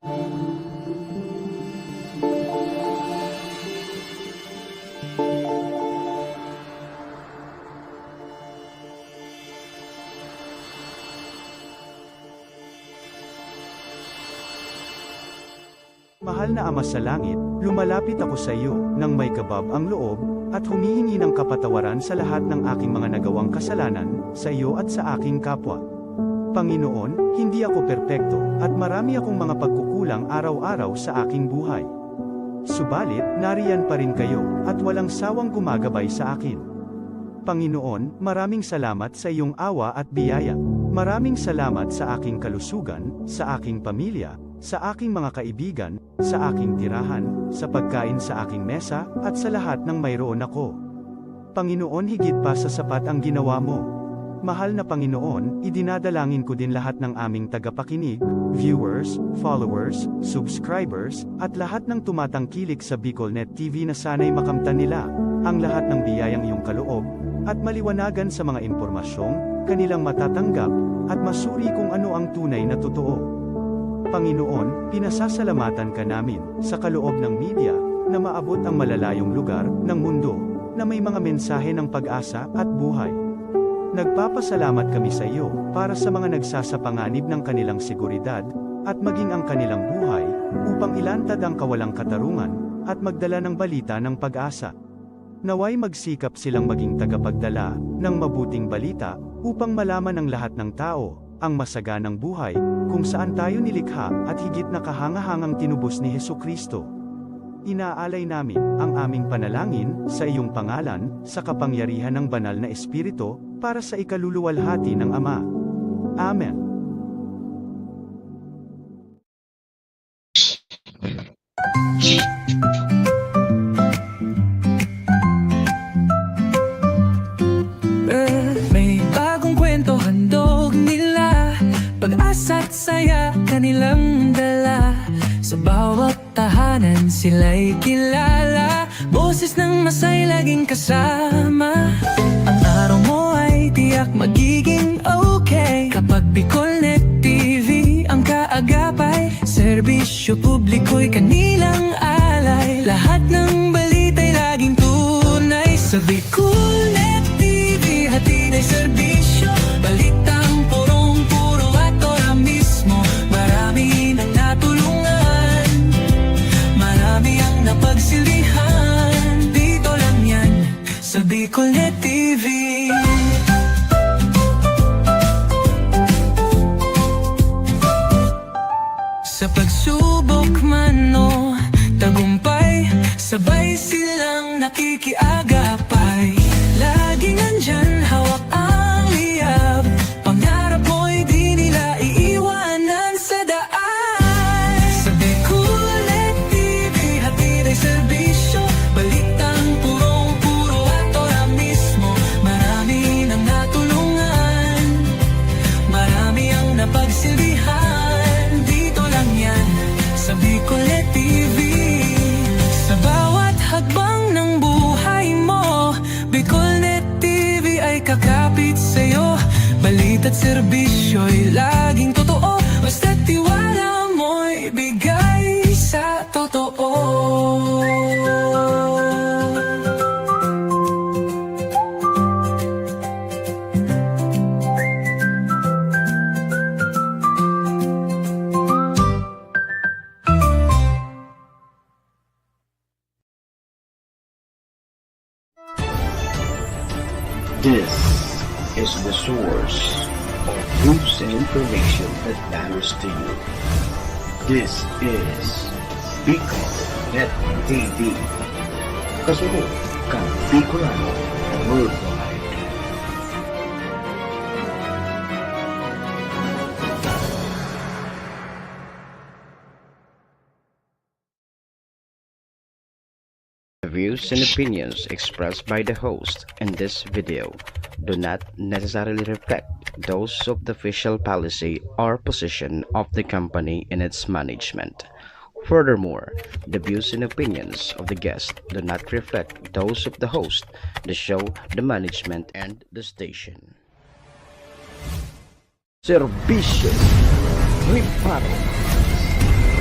Mahal na Ama sa Langit, lumalapit ako sa iyo, nang may kabab ang loob, at humihingi ng kapatawaran sa lahat ng aking mga nagawang kasalanan, sa iyo at sa aking kapwa. Panginoon, hindi ako perpekto, at marami akong mga pagkukulang araw-araw sa aking buhay. Subalit, nariyan pa rin kayo, at walang sawang gumagabay sa akin. Panginoon, maraming salamat sa iyong awa at biyaya. Maraming salamat sa aking kalusugan, sa aking pamilya, sa aking mga kaibigan, sa aking tirahan, sa pagkain sa aking mesa, at sa lahat ng mayroon ako. Panginoon, higit pa sa sapat ang ginawa mo. Mahal na Panginoon, idinadalangin ko din lahat ng aming tagapakinig, viewers, followers, subscribers, at lahat ng tumatangkilik sa BicolNet TV na sana'y makamtan nila ang lahat ng biyayang iyong kaloob, at maliwanagan sa mga impormasyong kanilang matatanggap, at masuri kung ano ang tunay na totoo. Panginoon, pinasasalamatan ka namin, sa kaloob ng media, na maabot ang malalayong lugar, ng mundo, na may mga mensahe ng pag-asa, at buhay. Nagpapasalamat kami sa iyo, para sa mga nagsasapanganib ng kanilang seguridad, at maging ang kanilang buhay, upang ilantad ang kawalang katarungan, at magdala ng balita ng pag-asa. Naway magsikap silang maging tagapagdala, ng mabuting balita, upang malaman ng lahat ng tao, ang masaganang buhay, kung saan tayo nilikha, at higit na kahangahangang tinubos ni Hesukristo. Inaalay namin ang aming panalangin sa iyong pangalan, sa kapangyarihan ng banal na Espiritu, para sa ikaluluwalhati ng Ama. Amen. May bagong kwento handog nila, pag-asa at saya kanilang dala. Sa bawat tahanan sila'y kilala, boses ng masay laging kasama. Ang araw mo ay tiyak magiging okay, kapag BicolNet TV ang kaagapay. Serbisyo publiko'y kanilang alay, lahat ng balita'y laging tunay. Sa BicolNet TV hatid ay serbisyo, balitang purong-puro at ora mismo. Marami nang natulungan, marami ang napagsilihan. Dito lang yan, sa BicolNet TV. Sa pagsubok man o tagumpay, sabay silang nakikiagapay. Laging nandyan, hawak ang liyab, pangarap mo'y di nila iiwanan sa daan. Sa BicolNet TV hatid ay serbisyo, balitang purong-puro at ora mismo. Marami nang natulungan, marami ang napagsilbihan. Dito lang yan, sa BicolNet TV. Sa bawat hakbang ng buhay mo, BicolNet TV ay kakapit sa'yo. Balita't serbisyo'y laging totoo, basta't tiwala mo'y bigay sa totoo. This is the source of news and information that matters to you. This is BicolNet TV. Kasunod kang Bicolano worldwide. The views and opinions expressed by the host in this video do not necessarily reflect those of the official policy or position of the company and its management. Furthermore, the views and opinions of the guest do not reflect those of the host, the show, the management, and the station. Serbisyo, reparo,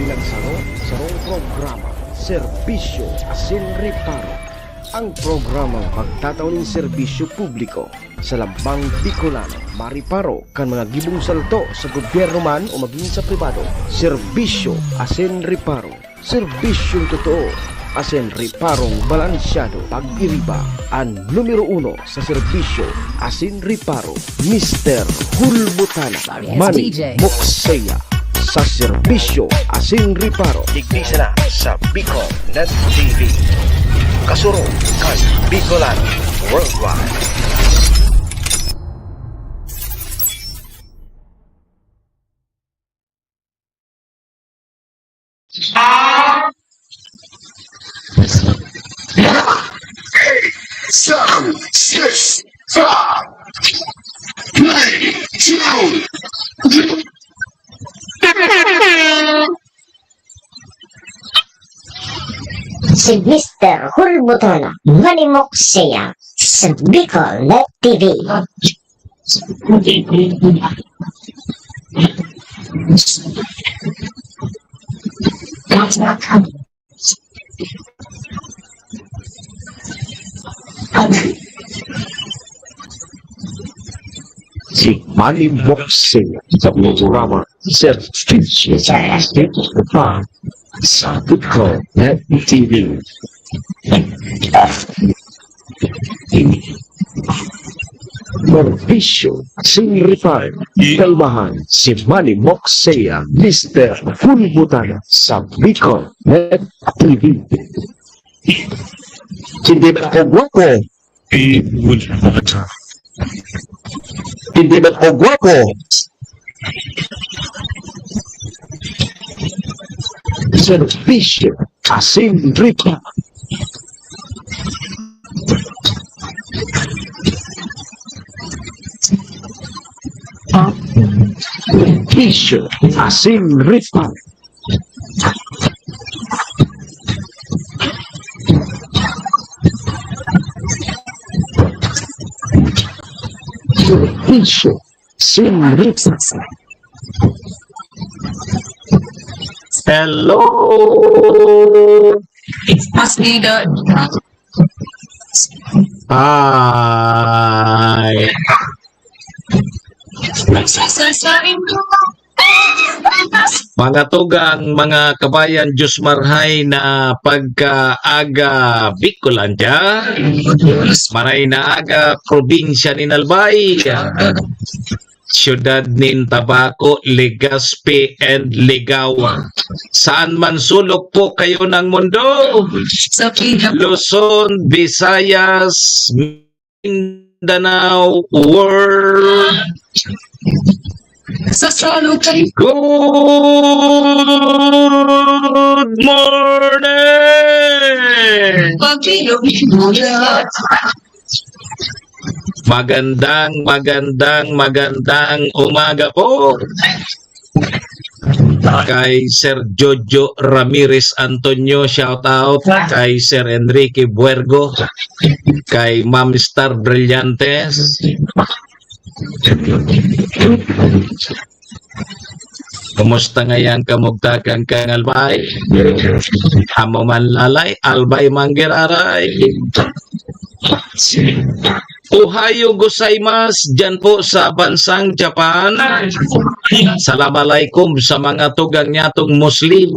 pinagsaro sa programa Serbisyo Asin Reparo. Ang programang pagtatao ng serbisyo publiko sa lambang Bicolano, mariparo kan mga gibong salto sa gobyerno man o maging sa pribado. Serbisyo Asin Reparo. Serbisyong totoo. Asin Reparong balansyado. Pag-iriba ang numero 1 sa serbisyo Asin Reparo, Mr. Hulbutana Manny Moxeya sa serbisyo Asin Reparo. Digdisa na sa Bicol Net TV. Kasuro kay Bicolano Worldwide. Si Mr. Hulbutana Manny Moxeya sa Bicol Net TV. Si Manny Moxeya sa programa Serbisyo Asin Reparo sa Bicol Net TV. Serbisyo Asin Reparo. Kalmahan si Manny Moxeya, Mr. Hulbutana sa Bicol Net TV. Hindi ba ako guwapo? Hindi ba ako guwapo? Serbisyo Asin Reparo. Serbisyo Asin Reparo. Serbisyo Asin Reparo. Hello! It's past leader. Hi! Sasasain ko. Mga tugang, mga kabayan, Diyos marhay na pagkaaga Bicolanja, maray na aga probinsya ni Albay, siyudad nin Tabaco, Legazpi, and Ligawa. Saan man sulok po kayo ng mundo, Sa pinag Luzon, Visayas, Mindanao, world. sa salo kayo. Good morning! Pagbilog. Magandang umaga po kay Sir Jojo Ramirez Antonio, shout out kay Sir Enrique Buergo, kay Ma'am Star Brillantes. Kumusta ngayon kamugtakan kang albay? Amo man lalay, albay manggiraray. Ohayo gozaimasu dyan po sa bansang Japan. Assalamualaikum sa mga tugang nyatong Muslim.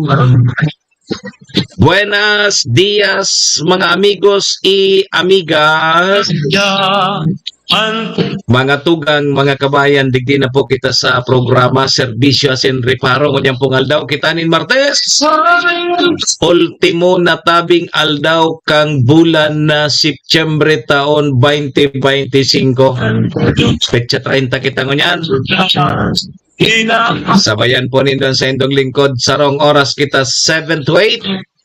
Buenos dias mga amigos y amigas. Mga tugang, mga kabayan, digdi na po kita sa programa Serbisyo Asin Reparo. Ngunyang pong aldaw kita nin Martes. Ultimo na tabing aldaw kang bulan na Septyembre taon 2025. Petsa 30 kita ngunyan. Sabayan po nindon sa indong lingkod. Sarong oras kita 7 to 8.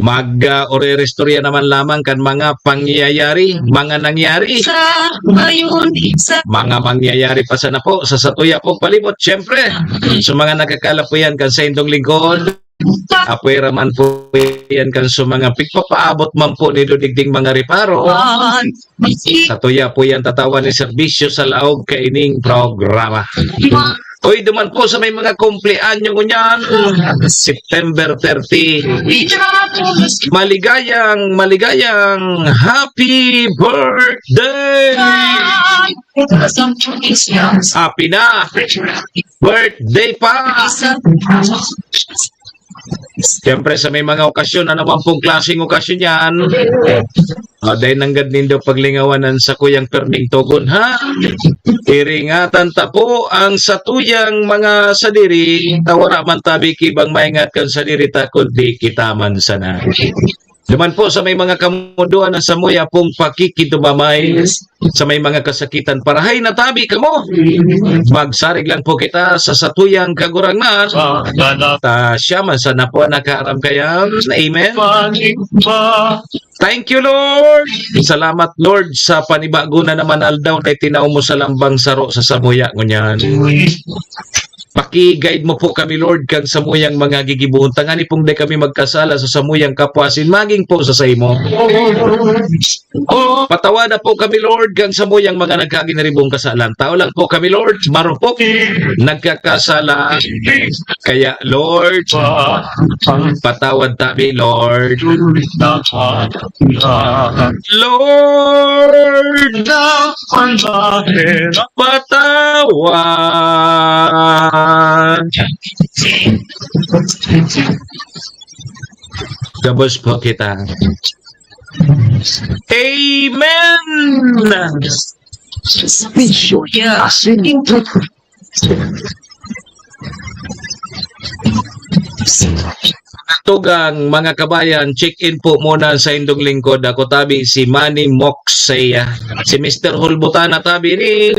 Mag-orerestorya naman lamang kan mga pangyayari, mga nangyari, mga mangyayari pa sana po sa satuya po palibot. Siyempre, sa mga nakakalapuyan kan sa indong lingkod, apwera man po yan kan sa mga pigpapaabot man po ni Digding mga reparo. Satuya po yan tatawan ni serbisyo sa laog kaining programa. Uy, duman po sa may mga kumpleanyo ko niyan. September 30. Maligayang happy birthday! Happy na! Birthday pa! Siyempre sa may mga okasyon, ano man pong klaseng okasyon yan. Dahil nanggad nindo paglingawanan sa kuyang perming tugon, ha? Iringatan ta po ang satuyang mga sadiri, tawara man tabi kibang maingat kan sadiri ta kundi kita man sana. Duman po sa may mga kamuduan ng samuya pong pakikidumamay sa may mga kasakitan parahay na tabi kamo. Magsarig lang po kita sa satuyang kagurangan. Ta siya man sana po nakaaram kaya. Amen. Thank you, Lord. Salamat, Lord, sa panibago na naman aldaw na itinao mo sa lambang saro sa samuya ngunyan. Paki-guide mo po kami, Lord, kang samuyang mga gigibuhon. Tangani pong di kami magkasala sa samuyang kapwasin, maging po sa saimo. Patawa na po kami, Lord, kang samuyang mga nagkaginaribong kasalan. Tao lang po kami, Lord, marupok, nagkakasala. Kaya, Lord, patawad tabi, Lord. Lord, patawad. Gabos po kita. Amen! Bisyo Asinriparo. Tugang mga kabayan, check-in po muna sa indong lingkod. Ako tabi si Manny Moxeya. Si Mr. Hulbutana tabi ni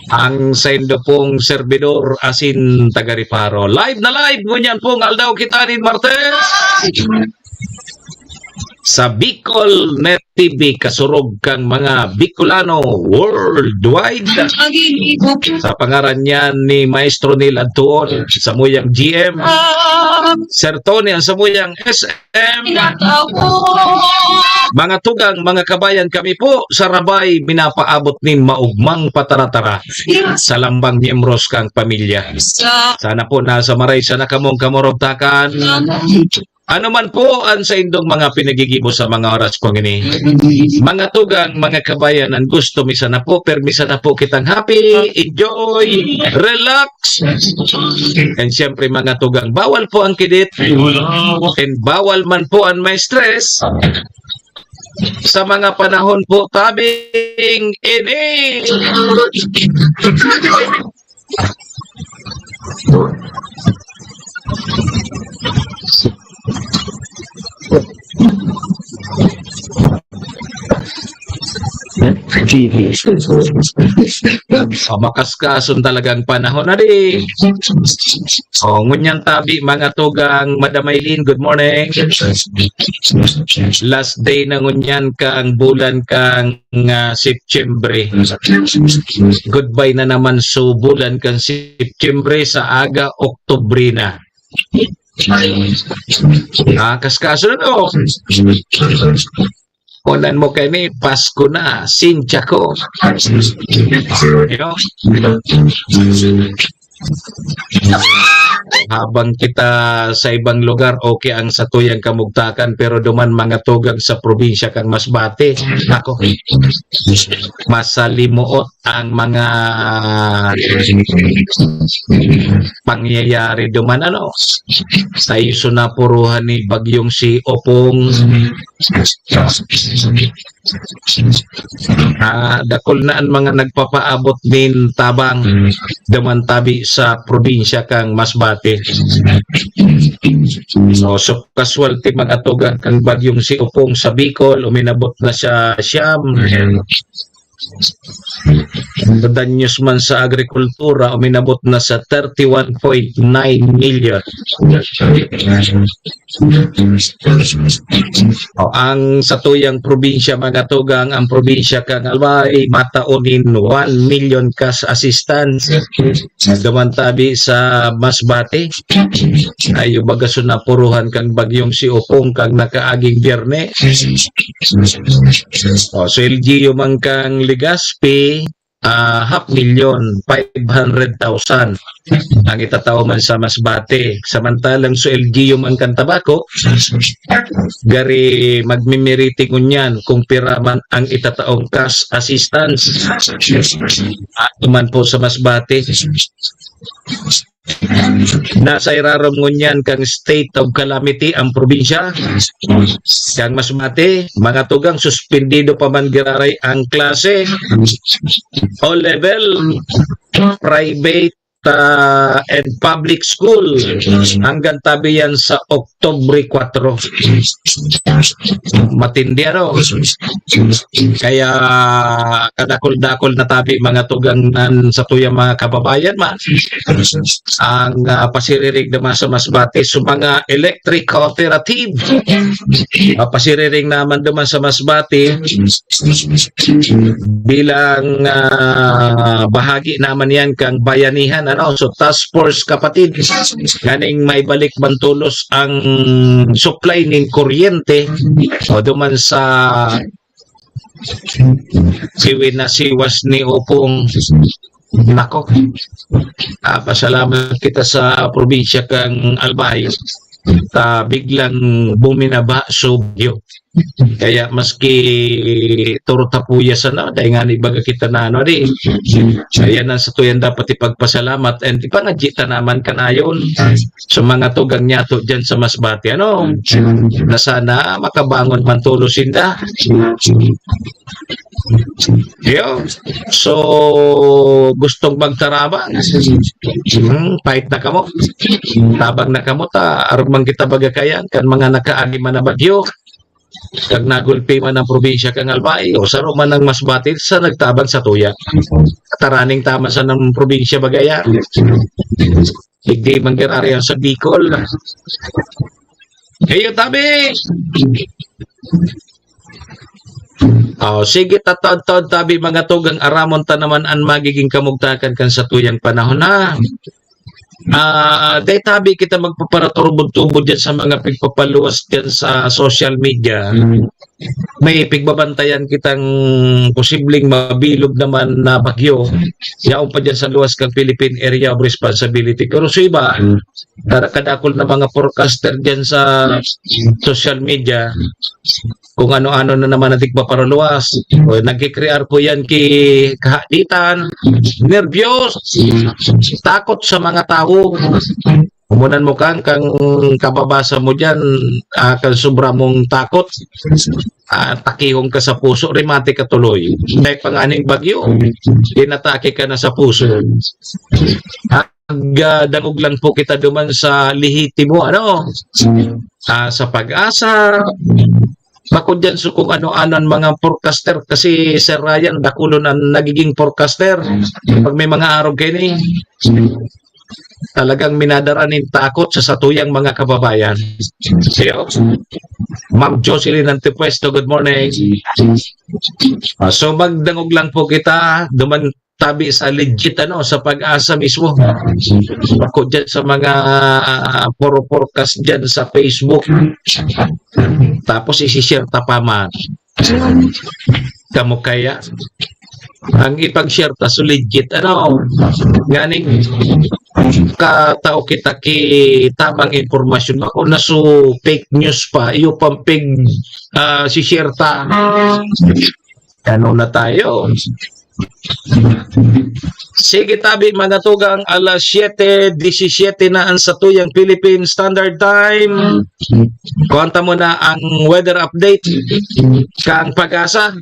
ang saindo pong servidor asin taga-Riparo. Live na live ngunyan pong aldaw kita ni Martes sa Bicol Net TV, kasurog kang mga Bicolano worldwide. Sa pangaran niya ni Maestro Neil Antuon, samuyang GM, Sir Tony ang samuyang SM. Mga tugang, mga kabayan, kami po sa Rabay minapaabot nin maugmang pataratara sa lambang miyembros kang pamilya. Sana po nasa maray sa nakamong kamorogtakan. Ano man po ang sa indong mga pinagigimo sa mga oras kong ini. Mga tugang, mga kabayan, ang gusto misa na po, permisa na po kitang happy, enjoy, relax. And siyempre mga tugang, bawal po ang kidit and bawal man po ang may stress. Sa mga panahon po tabing ini. Makaskason talagang panahon na di. Ngunyang tabi mga tugang, Madam Aileen, good morning. Last day na ngunyan kang bulan kang September. Goodbye na naman so bulan kang September sa aga Oktubre na. Kaskaso na no. Unan mo kayo ni Pasko na, Sincha ko. Habang kita sa ibang lugar, okay ang satuyang kamugtakan, pero duman mga tugang sa probinsya kang Masbate. Ako, masalimuot ang mga pangyayari duman. Ano? Tayo sunapuruhan ni bagyong si Opong. Dakol na ang mga nagpapaabot din tabang damantabi sa probinsya kang Masbate. So casualty mga tugang kang bagyong si Opong sa Bicol, uminabot na siya siyam. Danyos man sa agrikultura, uminabot na sa 31.9 million. Ang satuyang probinsya mga tugang, ang probinsya kang Albay, mataunin 1 million cash assistance. Damantabi sa Masbate, ayo bagaso na puruhan kang bagyong si Opong kang nakaaging biyerne. So LGU man kang Ligaspi, 500,000 ang itatao man sa Masbate. Samantalang sa LGU man kan tabako, gari magmimiriting unyan kung pira man ang itataong cash assistance. Man po sa Masbate. Nasa iraram ngunyan kang state of calamity ang probinsya. Kang Masbate, mga tugang suspendido pa man giraray ang klase. All level, private and public school hanggang tabi yan sa Oktubre 4. Matindi ano. Kaya kadakol-dakol na tabi mga tugang sa tuyang mga kababayan man ang pasiririg naman sa Masbate sa mga electric cooperative. Pasiririg naman naman sa Masbate bilang bahagi naman yan kang bayanihan ano, so task force kapatid kaning may balik bantulos ang supply ng kuryente o duman sa siwin na siwas ni Upong. Nako, pasalamat kita sa probinsya kang Albay biglang buminaba subyo. Kaya maski turutapuya sana dahil nga ibaga kita na ano di. Kaya na sa tuyan dapat ipagpasalamat and ipangadjita naman kanayon sa mga tugang nyato dyan sa Masbate ano na sana makabangon man tulosin na. Yo, so gustong magtarabang fight na kamo tabang na kamo ta arumang kita bagakayan kan mga nakaagi man na bagyo kag nagulpi man ang probinsya kang Albay o sa man ng Masbate sa nagtabang sa tuya taraning tama sa ng probinsya bagaya hindi man girariyan sa Bicol kayo tabi. Sige tatod tabi mga tugang aramon ta naman ang magiging kamugtakan kan sa tuyang panahon na. Dahil tabi kita magpaparaturbod-tubod dyan sa mga pagpapaluwas dyan sa social media. May pigbabantayan kitang posibleng mabilog naman na bagyo. Yaon pa dyan sa luwas kang Philippine Area of Responsibility. Pero sa iba, kadakol na mga forecaster dyan sa social media, kung ano-ano na naman natin papaluwas. Nagkikrear po yan kahaditan, nervyos, takot sa mga tao. Umunan mo kang kababasa mo dyan, kang sobra mong takot, takihong ka sa puso, rimate ka tuloy. Dahil panganing bagyo, inatake ka na sa puso. Dangog lang po kita duman sa lihiti mo, ano? Sa Pag-asa, bakod dyan so kung ano-anon mga forecaster kasi Sir Ryan dakulon ang nagiging forecaster pag may mga araw kayo ni talagang minadaranin takot sa satuyang mga kababayan. Ma'am Jocelyn Antipuesto, good morning. So magdangog lang po kita duman tabi sa legit ano sa Pag-asa mismo. Ako dyan sa mga forecast dyan sa Facebook. Tapos isi-share tapaman. Kamu kaya ang ipag-share ta so legit ano ganing katao kita ki tamang informasyon ako na so fake news pa iyo pang si share ta ano na tayo. Sige tabi mga tugang alas 7:17 na ang satuyang Philippine Standard Time. Kuwanta mo na ang weather update kang Pag-asa.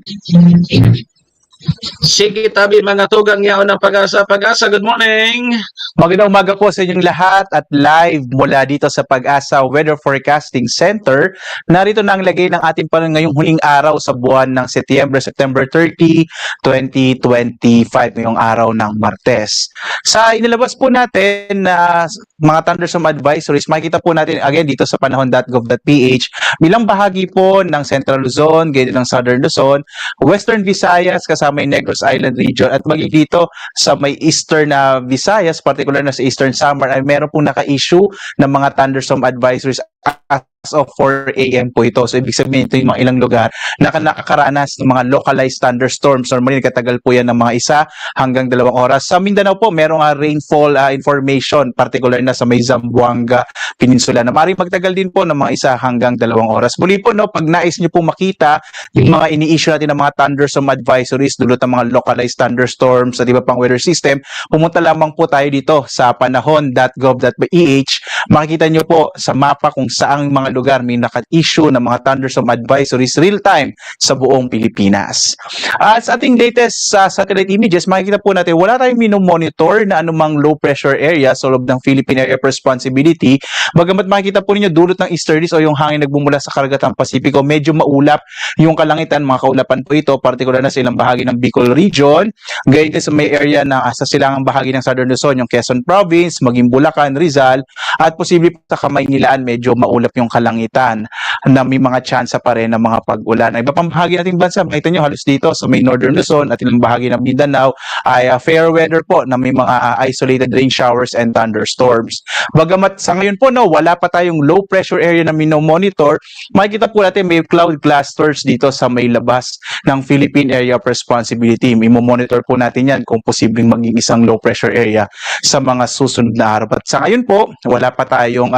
Sige tabi mga tugang yaon ng Pag-asa. Pag-asa, good morning. Magandang umaga po sa inyong lahat at live mula dito sa Pag-asa Weather Forecasting Center. Narito na ang lagay ng ating panahon ngayong huling araw sa buwan ng September 30, 2025, ngayong araw ng Martes. Sa inilabas po natin na mga thunderstorm advisories, makikita po natin again dito sa panahon.gov.ph bilang bahagi po ng Central Luzon, ganyan ng Southern Luzon, Western Visayas kasama yung Negros Island region at magiging dito sa may Eastern na Visayas, particular na sa Eastern Samar ay meron pong naka-issue ng mga thunderstorm advisories as of 4 a.m. po ito. So, ibig sabihin, ito yung mga ilang lugar na nakakaranas ng mga localized thunderstorms. Normally, nagkatagal po yan ng mga 1 hanggang 2 oras. Sa Mindanao po, merong rainfall information, particular na sa may Zamboanga Peninsula, na maaaring magtagal din po ng mga 1 hanggang 2 oras. Muli po, no, pag nais nyo po makita yung mga ini-issue natin ng mga thunderstorm advisories, dulot ng mga localized thunderstorms at iba pang weather system, pumunta lamang po tayo dito sa panahon.gov.ph. Makikita nyo po sa mapa kung saang mga lugar may naka-issue ng mga thunderstorm advisories real-time sa buong Pilipinas. At sa ating latest satellite images, makikita po natin wala tayong minomonitor na anumang low pressure area sa loob ng Philippine Area of Responsibility. Bagamat makikita po ninyo dulot ng easterlies o yung hangin nagmumula sa karagatang Pasipiko, medyo maulap yung kalangitan, mga kaulapan po ito, particular na sa ilang bahagi ng Bicol Region, gayon din sa may area na sa silangang bahagi ng Southern Luzon, yung Quezon Province, maging Bulacan, Rizal, at posible sa Kamaynilaan, medyo maulap yung kalangitan na may mga tsansa pa rin ng mga pag-ulan. Iba pang bahagi nating bansa, makita nyo halos dito sa may Northern Luzon at ilang bahagi ng Mindanao ay fair weather po na may mga isolated rain showers and thunderstorms. Bagamat sa ngayon po, no, wala pa tayong low pressure area na minomonitor, makikita po natin may cloud clusters dito sa may labas ng Philippine Area of Responsibility. Monitor po natin yan kung posibleng maging isang low pressure area sa mga susunod na araw. At sa ngayon po, wala pa tayong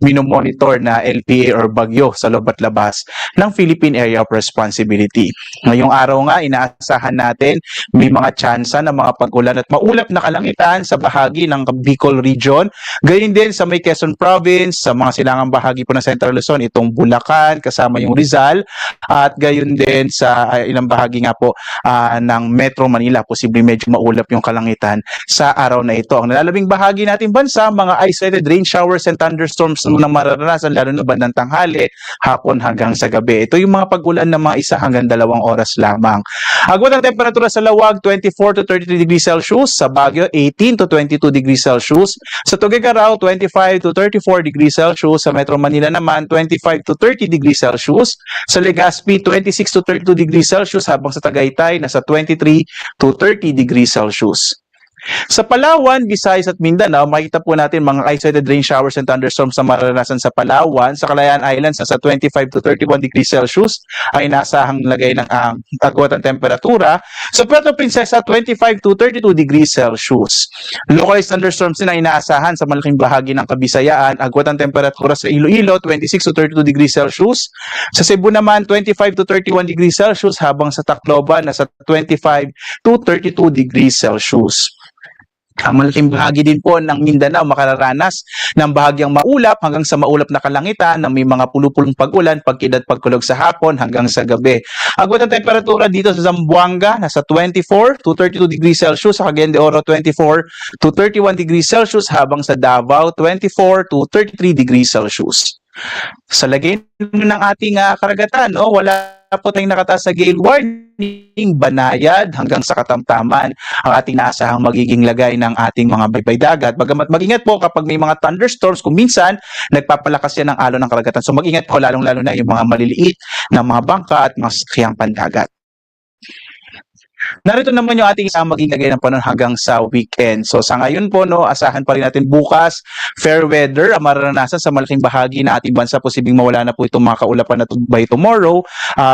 minomonitor na LPA or bagyo sa loob at labas ng Philippine Area of Responsibility. Ngayong araw nga, inaasahan natin may mga tsansa ng mga pag-ulan at maulap na kalangitan sa bahagi ng Bicol Region. Gayon din sa may Quezon Province, sa mga silangang bahagi po ng Central Luzon, itong Bulacan, kasama yung Rizal, at gayon din sa ilang bahagi nga po ng Metro Manila, posibleng medyo maulap yung kalangitan sa araw na ito. Ang nalalabing bahagi natin bansa, mga isolated rain showers and thunderstorms na mararanasan lalo na bandang tanghali, hapon hanggang sa gabi. Ito yung mga pag-ulan ng mga 1 hanggang 2 oras lamang. Agwat ang temperatura sa Lawag, 24 to 33 degrees Celsius. Sa Baguio, 18 to 22 degrees Celsius. Sa Tuguegarao, 25 to 34 degrees Celsius. Sa Metro Manila naman, 25 to 30 degrees Celsius. Sa Legazpi, 26 to 32 degrees Celsius. Habang sa Tagaytay, nasa 23 to 30 degrees Celsius. Sa Palawan, Visayas at Mindanao, makikita po natin mga isolated rain showers and thunderstorms na mararanasan sa Palawan. Sa Calayan Islands, nasa 25 to 31 degrees Celsius ay inaasahang lagay ng agwat ang temperatura. Sa Puerto Princesa, 25 to 32 degrees Celsius. Localized thunderstorms din ang inaasahan sa malaking bahagi ng Kabisayaan. Agwat ang temperatura sa Iloilo, 26 to 32 degrees Celsius. Sa Cebu naman, 25 to 31 degrees Celsius, habang sa Tacloban, nasa 25 to 32 degrees Celsius. Ang malaking bahagi din po ng Mindanao makararanas ng bahagyang maulap hanggang sa maulap na kalangitan na may mga pulupulong pag-ulan, pagkidad, pagkulog sa hapon hanggang sa gabi. Agwat ang temperatura dito sa Zamboanga, nasa 24 to 32 degrees Celsius. Sa Cagayan de Oro, 24 to 31 degrees Celsius. Habang sa Davao, 24 to 33 degrees Celsius. Sa lagay ng ating karagatan, wala po tayong nakataas sa gale warning, banayad hanggang sa katamtaman ang ating naasahang magiging lagay ng ating mga baybay dagat. Bagamat mag-ingat po kapag may mga thunderstorms, kung minsan nagpapalakas yan ng alon ng karagatan. So mag-ingat po lalong-lalo na yung mga maliliit na mga bangka at mga sasakyang pandagat. Narito naman yung ating isang maging lagay ng panahon hanggang sa weekend. So sa ngayon po, asahan pa rin natin bukas, fair weather ang mararanasan sa malaking bahagi na ating bansa. Posibleng mawala na po itong mga kaulapan na by tomorrow.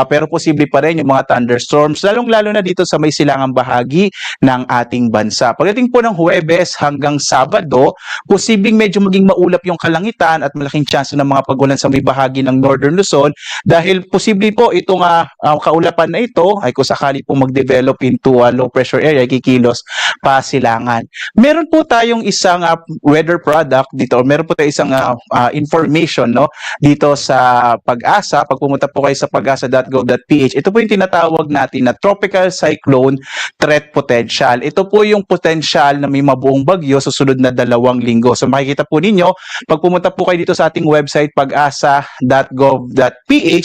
Pero posible pa rin yung mga thunderstorms, lalong-lalo na dito sa may silangang bahagi ng ating bansa. Pagdating po ng Huwebes hanggang Sabado, posibleng medyo maging maulap yung kalangitan at malaking chance ng mga pag-ulan sa may bahagi ng Northern Luzon dahil posible po itong kaulapan na ito ay kung sakali po mag-develop into a low pressure area, kikilos pa silangan. Meron po tayong isang weather product dito, or meron po tayong isang information dito sa Pag-asa. Pag pumunta po kayo sa pag-asa.gov.ph, ito po yung tinatawag natin na tropical cyclone threat potential. Ito po yung potential na may mabuong bagyo sa susunod na 2 linggo. So makikita po ninyo, pag pumunta po kayo dito sa ating website pag-asa.gov.ph,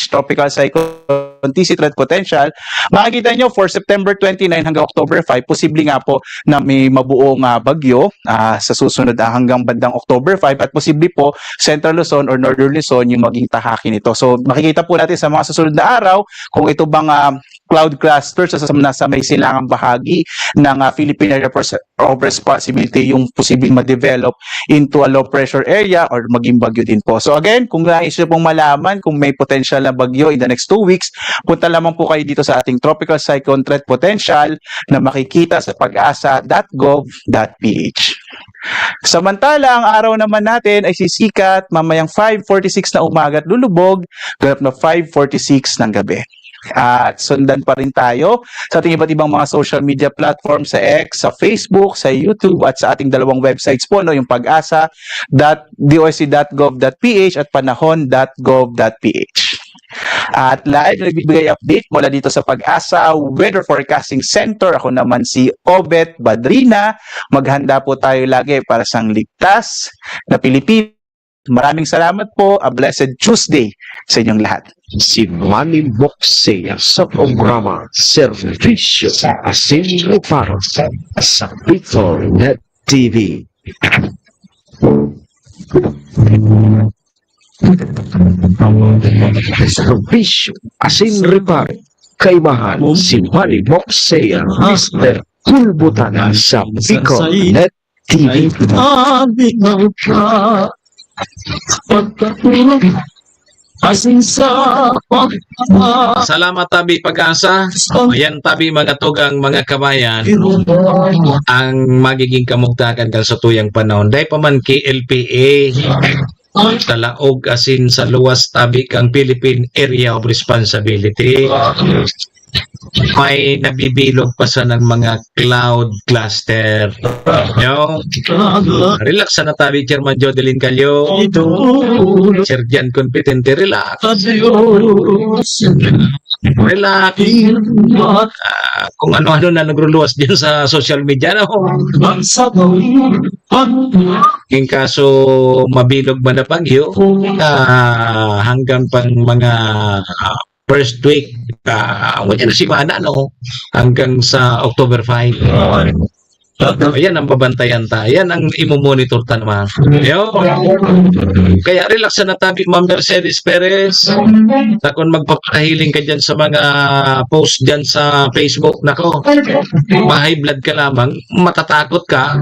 tropical cyclone TC threat potential, makikita nyo for September 29 hanggang October 5, posible nga po na may mabuong bagyo sa susunod hanggang bandang October 5 at posible po Central Luzon or Northern Luzon yung maging tahaki nito. So makikita po natin sa mga susunod na araw kung ito bang cloud cluster sa nasa may silangang bahagi ng Philippine Area of Responsibility yung posibleng ma-develop into a low pressure area or maging bagyo din po. So again, kung nais nyo pong malaman kung may potential na bagyo in the next 2 weeks, punta lamang po kayo dito sa ating Tropical Cyclone Threat Potential na makikita sa pag-asa.gov.ph. Samantala, ang araw naman natin ay sisikat mamayang 5:46 na umaga at lulubog, ganap na 5:46 ng gabi. At sundan pa rin tayo sa ating iba't ibang mga social media platform sa X, sa Facebook, sa YouTube at sa ating dalawang websites po, no, yung pag-asa.doc.gov.ph at panahon.gov.ph. At live nagbibigay update mula dito sa Pag-asa Weather Forecasting Center. Ako naman si Obet Badrina. Maghanda po tayo lagi para sa ligtas na Pilipinas. Maraming salamat po. A blessed Tuesday sa inyong lahat. Si Manny Moxea sa programa Servisyo Asin Reparo sa Bicol.net TV. Servisyo Asin Reparo. Kaibahan si Manny Moxea, Mr. Kulbutana sa Bicol.net TV. Salamat tabi Pag-asa. Ayan tabi mga tugang mga kabayan ang magiging kamugtakan kan sa tuyang panahon. Dahil pa man KLPA talaog asin sa luwas tabi kang Philippine Area of Responsibility. May nabibilog pa sa ng mga cloud cluster. Yo, relax na tabi Chairman Jodelin Calyo. Sir Jan Competente, relax. Relax. Kung ano-ano na nagruluwas dyan sa social media, no? Yung kaso mabilog ba na bagyo, hanggang pang mga first week, wala na si Mana, no? Hanggang sa October 5. Ayan ang babantayan ta. Yan ang imomonitor ta naman. Kaya relax na tabi, Ma'am Mercedes Perez. Kung magpapahiling ka dyan sa mga post dyan sa Facebook, nako, ma-high blood ka lamang, matatakot ka.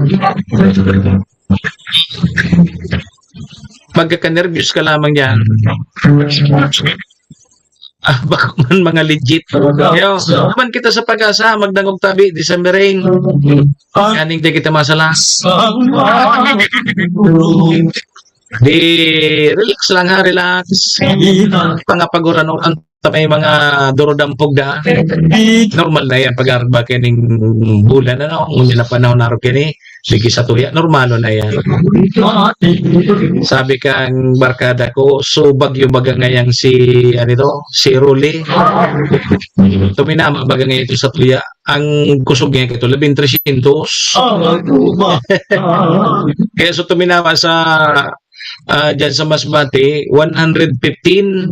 Magkaka-nervous ka lamang yan. Baka man mga legit. Yo, man kita sa Pag-asa, magdangog tabi, December rain. Kaning di kita masala. Di, relax lang ha, relax. Pangapaguran ang may mga durodampog da. Normal na yan pag-arba kining bulan na no. Ngunit na panahon na rin kini. Sige sa tuya, normalo na yan. Sabi ka ang barkada ko, so bagyo baga ngayang si Ruli. Tuminama baga ngayon ito sa tuya. Ang kusog niya ito, 1300. Kaya so tuminama sa dyan sa Masbate, 115.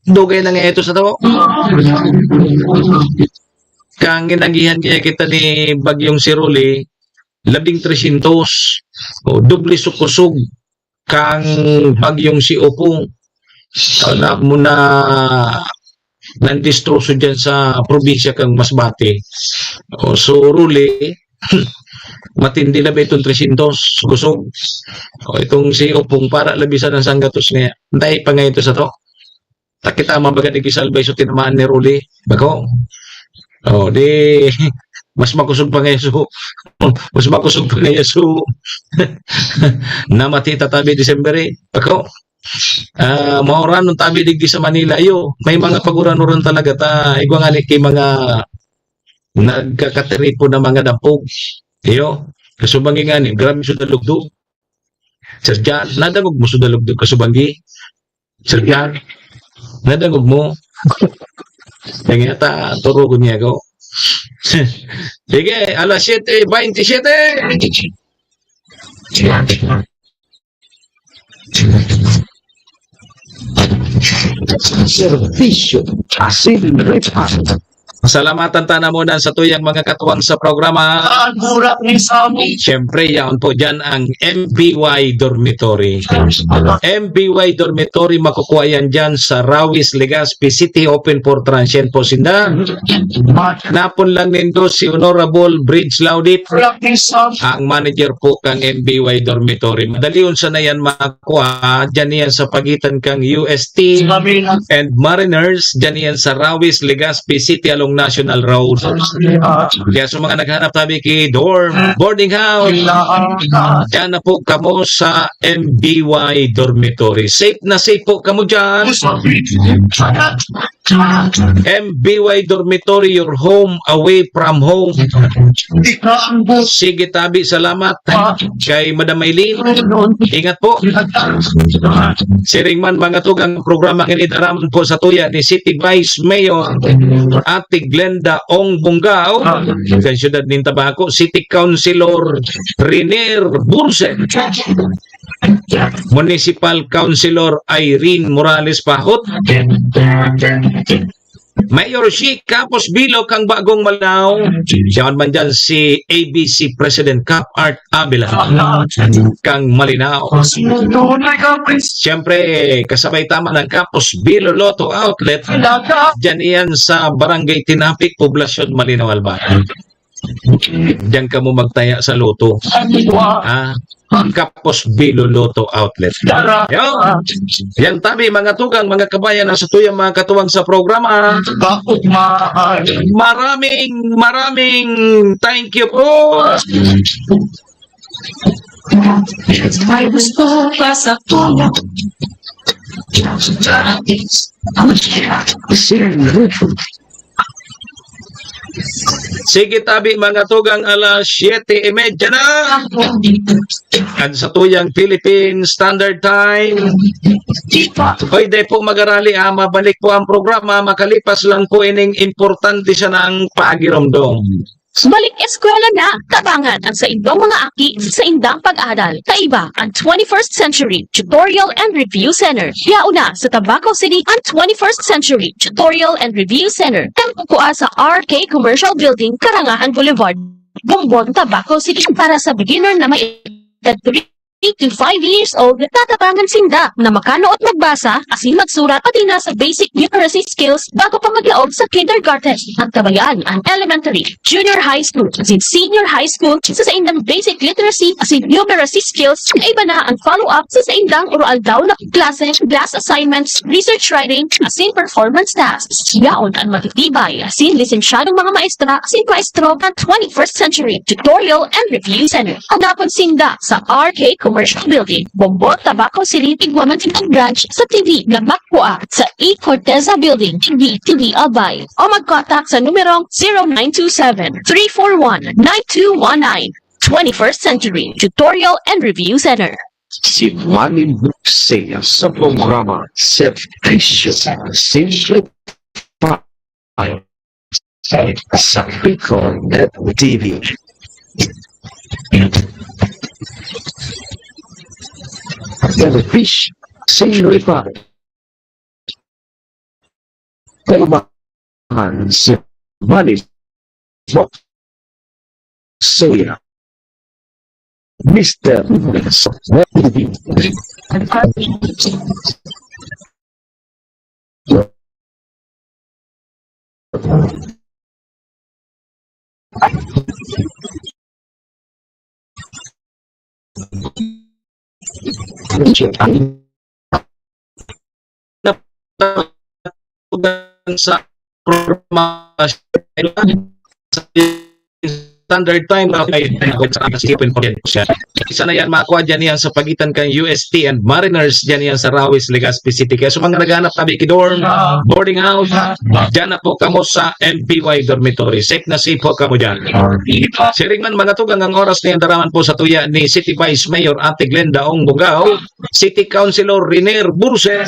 Dugay na nga ito sa to. Kang ginagihan kaya kita ni Bagyong Siruli, 1300. O, dubli sukusog. Kang Bagyong si Opong. Kala mo na nandistroso dyan sa probinsya kang Masbate. O, so, Ruli, matindi na ba itong 300 kusog? O, itong si Opong para labisan ng sanggatos niya. Dahil pa nga ito sa to. Takita mabaga ni Kisalbay so tinamaan ni Ruli. Bako. O, di mas makusog pa ngayon so mas makusog pa ngayon so namatita tabi December eh. Bako. Mauran nung tabi digdi sa Manila. Iyo, may mga paguran-uran talaga ta. Igwangalik kay mga nagkakatiripo na mga dampog. Iyo, kasubangi nga ni, grabe suda lugdog. Sir Jan, nadagog mo suda lugdog kasubangi. Sir Jan, nadagog mo. Kaya ta, turugon niya ko. Sige, alas 7:27. Serbisyo asin reparo. Salamatan ta na muna sa tuyang mga katuwang sa programa. Siyempre, yaon po dyan ang MBY Dormitory. MBY Dormitory, makukuha yan dyan sa Rawis, Legazpi City, open for transient po sinda. Napon lang nindo si Honorable Bridge Laudit, ang manager po kang MBY Dormitory. Madali unsa na yan makuha, dyan yan sa pagitan kang UST and Mariners, dyan yan sa Rawis, Legazpi City along National Road. Kaya sa mga naghanap tabi kay dorm, boarding house, dyan na po kamo sa MBY Dormitory. Safe na safe po kamo dyan. MBY Dormitory, your home away from home. Sige tabi, salamat kay Madam Maylene. Ingat po. Siringman mga tugang programa kinidaraman po sa tuya ni City Vice Mayor Ate Glenda Ong Bungao, kan siyudad ng Tabaco, City Councilor Riner Burse, Municipal Councilor Irene Morales Pahot, Mayor Shi Capos Bilo kang bagong Malao, siyawan man dyan si ABC President Cap Art Abila kang Malinaw. Siyempre, kasabay tama ng Capos Bilo Lotto Outlet, dyan iyan sa Barangay Tinapik, Poblasyon Malinaw Albay. Diyan ka mo magtaya sa loto. Capos Bilo Lotto Outlet. Yan tabi mga tugang, mga kabayan na sa tuyang mga katuwang sa programa. Maraming thank you po. May gusto ka sa tulong. Sige tabi mga tugang, alas 7:30 na. At sa tuyang Philippine Standard Time. Pwede po mag-arali, mabalik po ang programa, makalipas lang po ining importante siya ng pagiromdom. Balik eskwela na, tabangan ang sa indang mga aki sa indang pag-aaral. Kaiba ang 21st Century Tutorial and Review Center. Yauna sa Tabaco City ang 21st Century Tutorial and Review Center. Tangkukua sa RK Commercial Building, Karangahan Boulevard, Bumbon, Tabaco City. Para sa beginner na may edad 3 to 5 years old, tatabangan sinda na makano at magbasa, asin magsurat, pati na sa basic numeracy skills bago pa maglaog sa kindergarten. At kabayan ang elementary, junior high school, asin senior high school, sa indang basic literacy, asin numeracy skills, iba na ang follow-up sa indang oral daw na klase, class assignments, research writing, asin performance tasks. Yaon ang matitibay, asin lisensyadong mga maestra, asin maestro ng 21st Century Tutorial and Review Center. Hanapon sinda sa RK Commercial Building, Bombot, Tabaco City, Tigwaman Branch sa TV na Makwa sa E. Corteza Building, TV Albay. O mag-contact sa numerong 0927-341-9219. 21st Century Tutorial and Review Center. Si Manny Buksea sa programa Serbisyo Simple sa Bicol Net TV. Serbisyo Simple Kaibahan si Manny Buksea Mr. Sa programa Standard Time isa na yan makuha dyan yan sa pagitan kang UST and Mariners, dyan yan sa Rawis, Legazpi City. Kaya sa mga naghanap tabi kidorm, boarding house, dyan na po kamo sa MBY Dormitory. Safe na safe po kamo dyan. Siringman mga tugang, ang oras na yan daraman po sa tuya ni City Vice Mayor Ate Glenda Ong Bungao, City Councilor Riner Burse,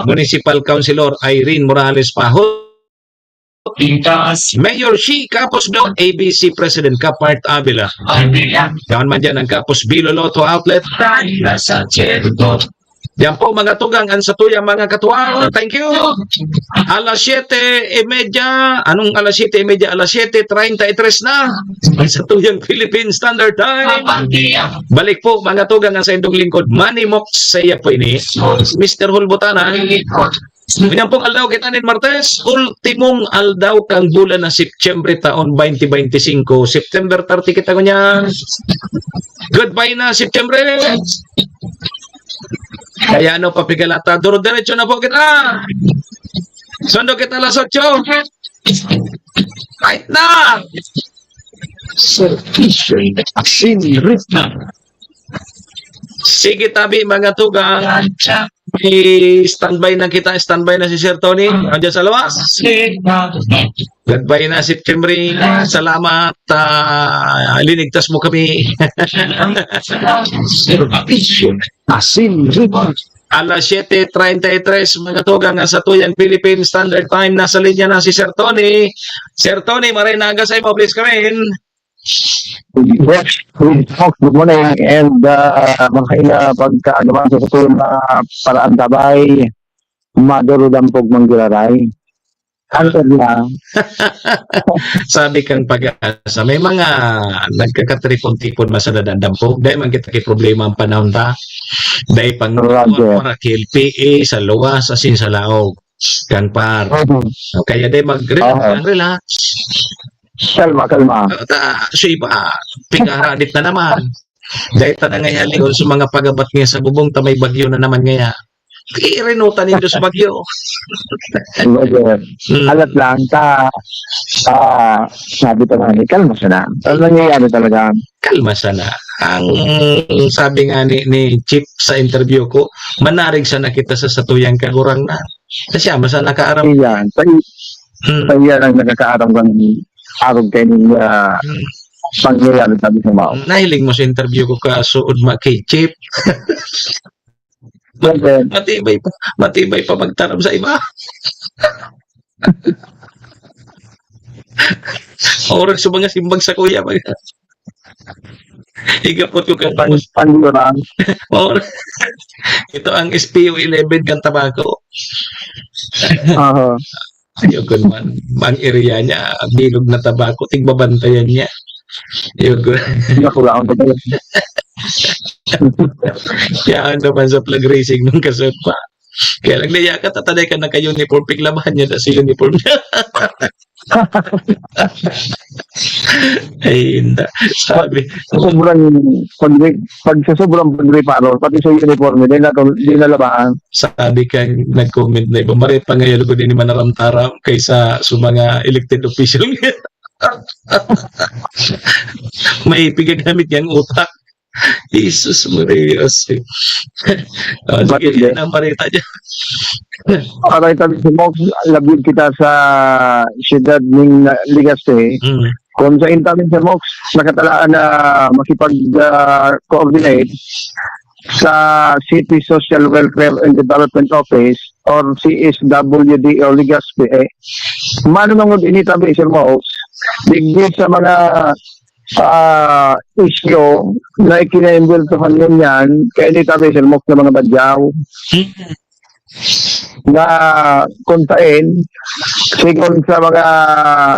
Municipal Councilor Irene Morales Pahot, Mayor Shi Capos Bilo, ABC President Capart Abila. Yaman man dyan ang Capos Bilo Lotto Outlet. Yan po mga tugang, ang sa tuyang mga katuwang. Thank you. Alas 7:30. Anong alas 7:30? Alas 7:33 na. Ang sa tuyang Philippine Standard Time. Balik po mga tugang, ang sa indong lingkod. Manny Mox, saya po ini. Mr. Hulbutana. Yan pong aldaw kita ni Martes. Ultimong aldaw kang bulan na September taon 2025. September 30 kita ko niya. Goodbye na September. Kaya ano papigalata, duro diretso na po kita. Sundo kita alas 8. Right na. Serbisyo Sinripa. Sige tabi mga tugang. Standby na kita, standby na si Sir Tony. Andiyan sa luwas. Goodbye na September. Salamat. Linigtas mo kami. Serbisyo Sinripa. Alas 7:33 mga tugang sa tuyang Philippine Standard Time. Nasa linya na si Sir Tony. Sir Tony, marinaga sa imo, please come in. Yes, good morning and makaya pagka naman sa tuloy na paraan tabay madurudan pog manggiraray. Answer na. Sabi kang pag-asa, may mga nagkakatripon-tipon masaladang dampog. Dahil man kita problema ang panahon ta. Dahil pang Roger. para KLPA sa luwas, asin sa laog. Kan par. Kaya dahil mag-relax. Kalma. So iba, pingaradit na naman. Dahil tanang ngayon ligon sa mga pagabat nga sa bubong, tamay bagyo na naman ngaya. Irenutan nito sa bagyo. Roger. Alat lang sabi ko nga, kalma sana. Ano nangyayari talaga? Kalma sana. Ang sabi nga ni Chip sa interview ko, manarig sana kita sa satuyang kagurang na. Kasi masa nakaaram. Iyan. Iyan ang nakakaaram kang arog kayo ng pangyayari sabi ko mo. Nahiling mo sa interview ko ka suod kay Chip. Roger. Matibay pa magtarap sa iba. Oras sa mga simbang sa kuya. Higapot ko ka Panduran. Ito ang SPO 11 kang tabako. Ayoko naman. Ang area niya, bilog na tabako, tigbabantayan niya. Ayoko. Nakulaan ko tayo. Kaya naman sa flag racing nung kasot pa. Kaya lang naya ka, tatanay ka na ka-uniform, piglabahan niya na si uniform niya. Ay, hindi. Sabi, pag sa sobrang pag-reparo, pati sa uniform, di nalabaan. sabi kang nag-comment na iba, marit pa ngayon ko din ni Manaramtaram kaysa sa mga elected official niya. May pigagamit niyang utak. Jesus Marios. Sige, yan ang parita niya. Aray tabi si Mox, labid kita sa siyudad ng Ligaste. Kung sa intamin sa Mox, nakatalaan na makipag-coordinate sa City Social Welfare and Development Office or CSWD o Ligaste. Manunungod initabi si Mox, digdi sa mga issue na ikina-involvehan yun yan, kaya initabi si Mox na mga badyaw. Na kuntain sigon sa mga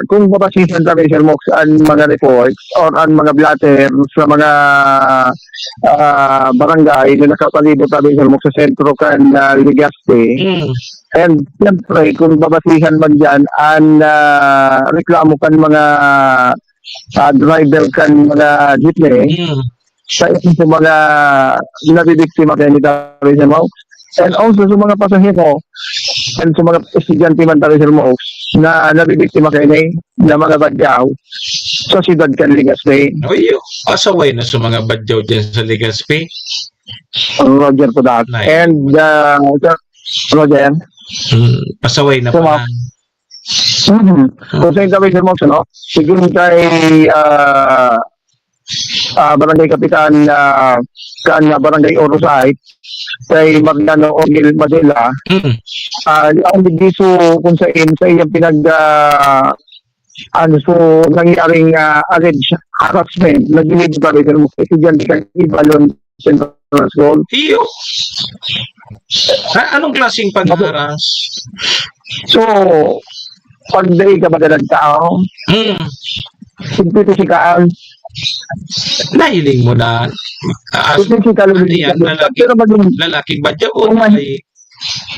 kung babasihan sa Mr. Mox ang mga reports or ang mga blatter sa mga barangay na nakapalibot sa Mr. Mox sa sentro kan Ligaste. And siyempre kung babasihan man dyan ang reklamo kan mga driver kan mga jeepney sa mga nabibiktima kayo ni Mr. Mox. And also sa mga pasahero and sa mga estudyante man tayo sa Mox na nabibiktima kayo na mga badyaw sa siyudad kan Ligaste. Oy, pasaway na sa mga badyaw dyan sa Ligaste. Roger po that. Nice. And Roger. Pasaway na So, pa. kung sa kami sa Mox, no? Siguro kay barangay kapitan kan barangay Orosite kay Mariano Ogil Madela ang digiso kung sa iyang so nangyaring alleged harassment nagilid pa rin mo estudyante kay Ibalon Central School. Iyo. Anong klaseng pag-aras? So, pag dahil ka ba nagtao, Hmm. sigpipisikaan, Nahiling mo na. pisikal, Ano yan? pero maging Lalaking badyaw o ay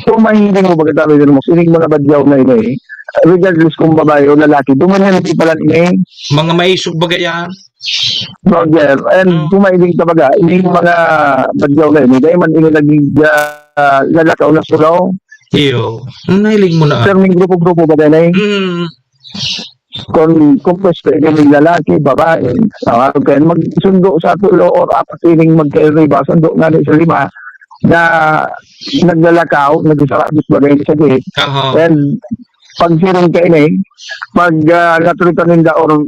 kung mahiling mo pagkatapos din mo, sinig mga badyaw na ina eh, regardless kung babae o lalaki, dumanyan hindi pala ina eh, mga maisog bagayan? Roger, and kung mahiling ka baga, hindi yung mga badyaw na ina, dahil man ina naging lalakaw na sulaw, Iyo. Nahiling mo na. pero may grupo-grupo ba na eh, Hmm. kung pwesto ina may lalaki, babae, kaya magsundo sa tulo or apat sining magkairiba, sundo nga rin sa lima, na naglalakaw, nagsasarakit ba rin sa gate, Aha. and pag siring ka ina eh, pag naturitan nila or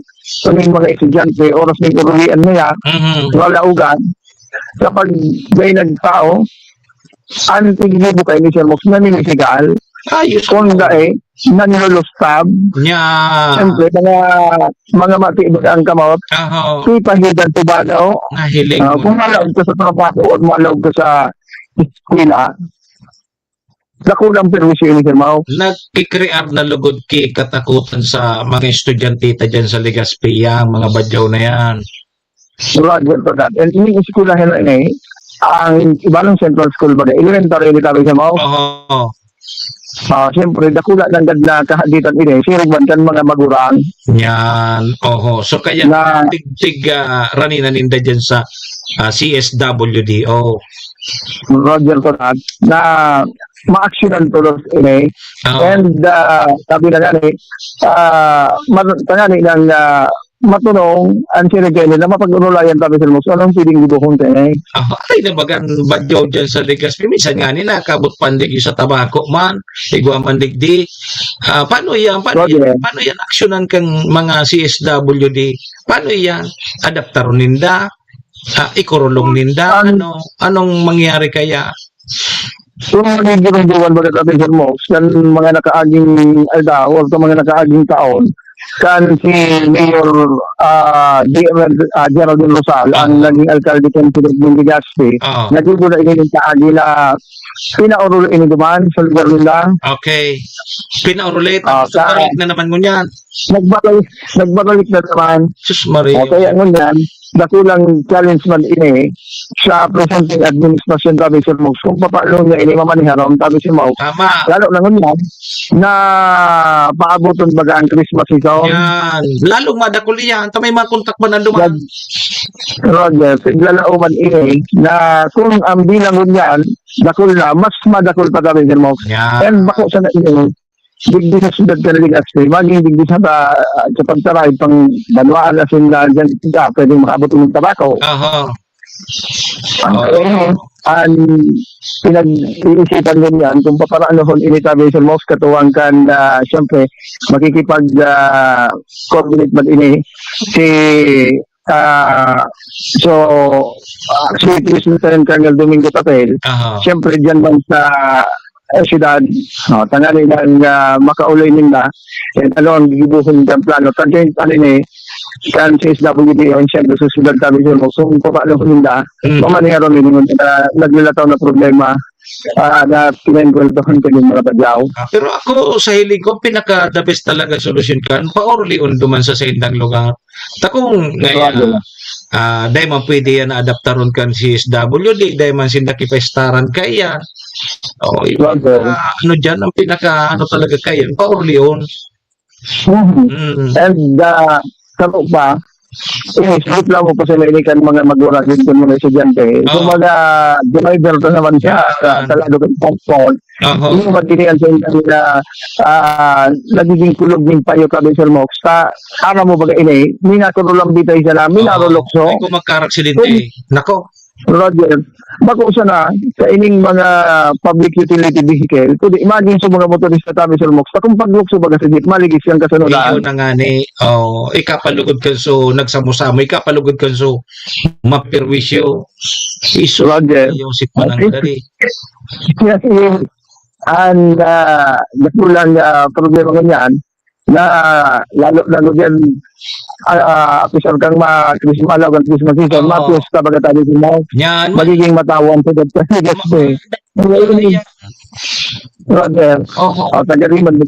kaming mga estudyante, oras ng urulian niya, Mhm. wala ugan, kapag may nagtao, ang tigilibo kayo ni Sir Mox, naninisigal, Ayos. kung dae, nanilostab, Nya. siyempre, mga matibag ang kamot, Aha. sipahidan tubadaw, Nahiling mo. kung malawag ka sa trabaho o malawag ka sa eskwela, nakulang perwisyo ni Sir Mox. Nagkikrear na lugod ki katakutan sa mga estudyantita dyan sa Legazpi, yang mga badyaw na yan. Roger to that. And ini eskwelahan na ini, ang iba ng Central School ba, elementary ni tabi sa Mox. Oo. Siyempre, dakula lang gad na kahaditan ini, sirigban kan mga magurang, Yan. Oho. So kaya Na- tig ranina ninda dyan sa CSWDO. Roger to that, na ma-actionan to those ini. Oo. And sabi na gani, tangani ng matunong ang sirigay nila, mapag-unulayan tabi sa Mox, anong piling gibuhong tayo? Ay nabagan badyaw dyan sa Legazpi. Minsan nga nila kabot pandig sa tabako man. Igwa mandig di. Paano yan? Roger. Paano yan aksyonan kang mga CSWD? Paano yan? Adaptaron ninda? Ikurulong ninda? Anong mangyari kaya? Kung nagigirong-girong bagat atin sa Mox, kan mga nakaaging alda o mga nakaaging taon, kan si Mayor Geraldine Rosal, ang naging alkalde kan si Edmund Legazpi, Oo. nagiging na ini kaagi na pinaurulo ini duman sa lugar nila. Okay. Pinaurulit. Sa- Balik na naman mo yan. Nagbabalik na naman. Sus Maria. Kaya ngunyan, dakulang challenge man ini sa presenting administration tabi sa Mox, kung papaano niya ini mamaniharon tabi sa Mox. Tama. Lalo na ngunyan, na paaboton baga ang Christmas ikaw. Yan. Lalong madakul yan. Tamay mga kontak ba na duman? Roger, siglalauman ini na kung ang bilang ngunyan, dakul na, mas madakul pa tabi sa Mox. Yan. And bako sa na ini, digdi sa sudad ka na Legazpi, maging digdi sa pagtaray pang banwaan na sila dyan, pwedeng makabot ng tabako. Aha. Ang pinag-iisipan din yan kung papaanohon initabi sa Mox katuwang kan siyempre makikipag-coordinate man ini si actually Lieutenant Colonel Domingo Papel Aha. siyempre dyan man sa syudad tangali ng makauloy nila and alon gibuhon ng plano tanggay ini kan sa SWD ang siyempre sa syudad tabi sa Mox kung paano nila mamaniharon nila naglilataw na problema na pinag-gweldohan ko yung mga badyaw. Pero ako sa hiling ko, pinaka-the best talaga solusyon kan. Pa-orly on duman sa sindang lugar. Takong ngayon, dahil man pwede yan na adaptaron kan si SWD, dahil man sindakipestaran kaya. O, ano dyan, ang pinaka, talaga kaya, pa-orly on. And kamo pa, split lang mo pa sila inikan mga magurang yung mga estudyante. Kung mga driver to naman siya sa lado ng transport, hindi mo matinihan sa inyo na nagiging kulog ng payo ka sa Mox. Para mo baga ini, minaturo lang bitay siya na, minarolokso. Ay, kung magkaraksidente, nako. Roger, bako sana sa ining mga public utility vehicle, kundi imagine sa mga motorista tabi sa Mox, kung paglukso baga sa jeep, maligis yung kasunodaan. Iyon na nga ni, ikapalugod kan so, nagsamusamo, ikapalugod kan so, mapirwisyo. Iso, Roger. yung sitman ng dali. Kasi ang nakulang problema ganyan, na lalo diyan official kang Christmas alaw kan Christmas season, Oo. mapos ka baga tayo mo, Yan. magiging matawan sa dito. Brother, Oo. tagari man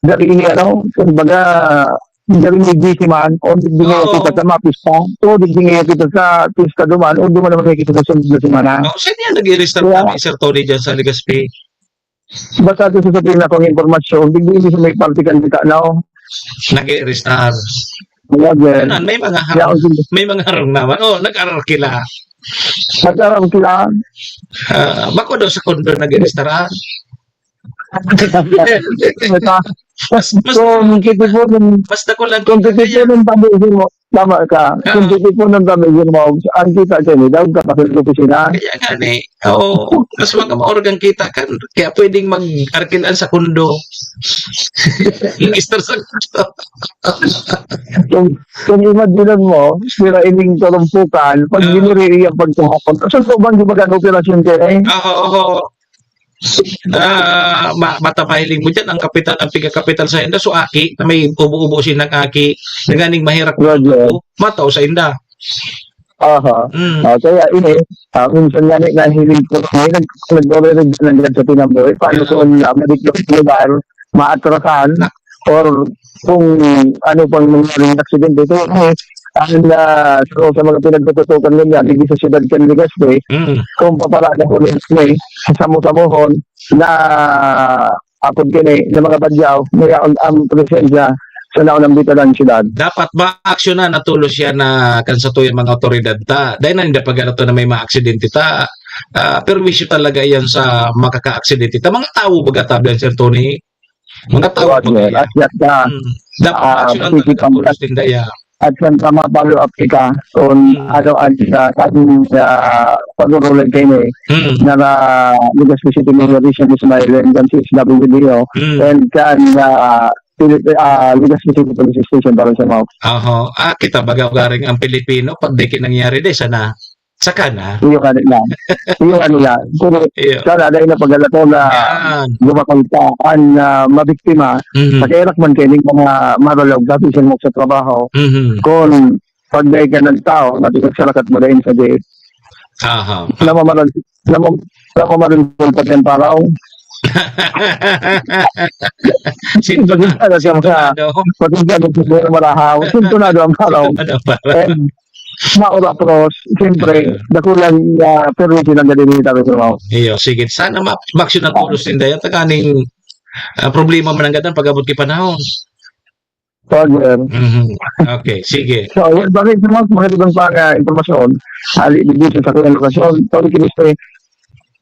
dari ini kumbaga dari ni GC man o di nga Oo. kita sa mapista o di nga kita sa pista duman o duman naman kita sa sunod na semana. Oh, saan yan nag-i-restart Kaya- kami, Sir Tony, dyan sa Legazpi? Basta ito sa sabihin akong informasyon, bigyan sa may partikan kita na Nag-i-restart. brother. Yan, may mga Kaya harang, may mga harang naman. Oh, nag-arakila. nagkaroon sila Bako daw sa kondo nag-i-restart. kung kitipunin Basta ko lang kung kitipunin pamilya mo, tama ka, kung kitipunin pamilya mo, ang kita siya ni daw kapag sa opisina. kaya nga eh. Oo, mas mga maorgang kita kan. Kaya pwedeng mag-arkilaan sa kondo. Register sa kondo. Kung imagine mo, sila ining tulumpukan, pag giniri ang pagtuhapon. So, bang di ba ganong operasyon ka eh? Oo. Matapahiling mo dyan ang kapital, ang piga-kapital sa inda. So, aki, na may ubo-ubo sinang aki, na ganing mahirap Roger. mataw sa inda. Aha. Mm. Kaya ini, minsan nga na hiling ko, nag-already nandiyan sa Pinamboy, paano kung madiklos lugar, maatrasan, or kung ano pang nangyaring aksidente, ito so, sa mga pinagtututukan niya, hindi sa siyudad Canligaspe, Mm. kung paparada ko rin sa samusamuhon na apod kini ng mga badyaw, may ang presensya sa naunang bita ng siyudad. Dapat ma-aksyonan na tulos siya na kansatuyan mga otoridad ta. Dahil na hindi pa gano'n na may ma-aksidente ta. Perwisyo talaga yan sa makaka-aksidente ta. Mga tao baga Sir Tony. Mga tao baga yan. At yata, Dapat ma-aksyonan talaga tulos din daya. at yan pa ma-follow up ka kung ano ang sa ating pag-urulan kayo Mm. na Legazpi City Mayor Richard Ismail and then CSWDO Mm. and kan Legazpi City Police Station para sa mga Aho. Kita baga garing ang Pilipino pag di nangyari de sana. Saka na. iyo kanila. Iyo kanila. Kung Iyo. sana dahil na pagalato na Yan. gumakaltaan na mabiktima, Mhm. pakirak man kayo mga maralog dati siya mo sa trabaho. Mhm. Kung pagday ka ng tao, matikot sa lakat mo dahil sa date, Aho. namamarin po patemparaw. Sintonado. Ano siya mga patungkad ng siguro marahaw. Sintonado ang paraw. Ano para? And maura pros, siyempre, dakulang pero sinanggalin tayo sa Iyo, sige. Sana ma-aksyon na tulos din daya. Taganing problema man ang ganun pag-abot kay panahon. Roger. Mhm. Okay, sige. So, bakit sa mga ibang impormasyon, dito sa kanyang lokasyon, sorry kiniste,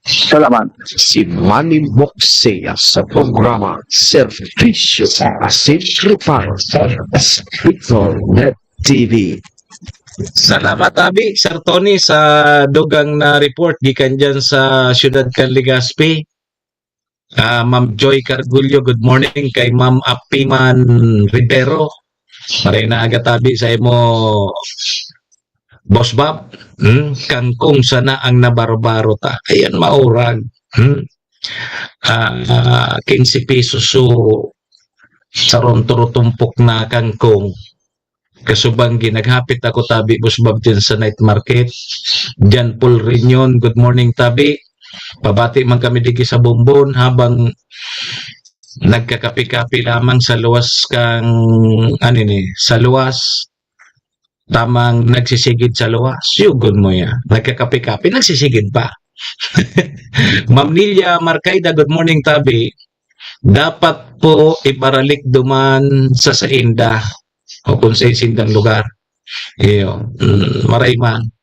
salamat. Si Manny Moxea sa programa Servisyo Asin Reparo sa Net TV. Salamat Abi, Sir Tony sa dugang na report gikan dyan sa Siyudad Canligaspi. Ma'am Joy Cargulyo, good morning kay Ma'am Apiman Rivero. Maray na agad Abi sa imo Boss Bob. Kangkong sana ang nabarbaro ta. Ayan maurag. 15 pesos so sa rontoro tumpok na kangkong. Kasubang ginaghapit ako Tabi Boss Bob dyan sa night market. Jan Paul Rignon, good morning Tabi. Pabati man kami digi sa Bumbon habang nagkakapi-kapi lamang sa luwas kang sa luwas. Tamang nagsisigid sa luwas. Yugod mo ya. Nagkakapi-kapi, nagsisigid pa. Ma'am Nilia Marcaida, good morning Tabi. Dapat po iparalik duman sa Sainda o kung sa isindang lugar. Iyo, maray man.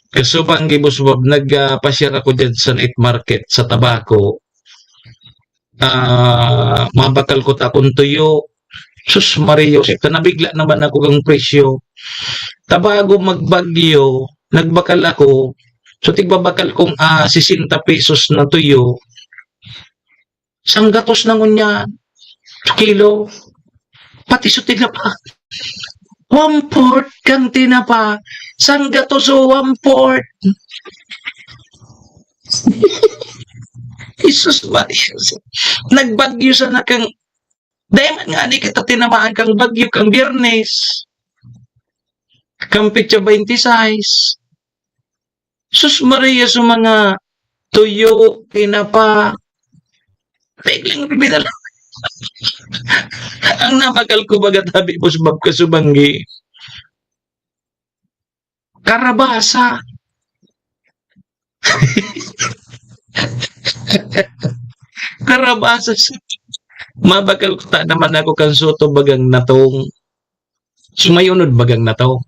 Kasubang gibos Bob, nagpa-share ako dyan sa night market sa tabako. Mabakal ko takong tuyo. Sus Mario, nabigla naman ako ng presyo. Tabago magbagyo, nagbakal ako. So tigbabakal kong 60 pesos na tuyo. Sanggatos na ngunya. Kilo. Pati so tinapa. 1/4 kang tinapa. Sanggatos o 1/4. Jesus Maria. Nagbagyo sana kang Dahil man nga di kita tinamaan kang bagyo kang Biyernes. Kang Petsa 26. Sus Maria sa mga tuyo, tinapa. Biglang binala. Ang namakal ko baga tabi po sa bab kasubanggi. Karabasa. Karabasa siya. Mabakal ko ta naman ako kan soto bagang natong. Sumayunod bagang natong.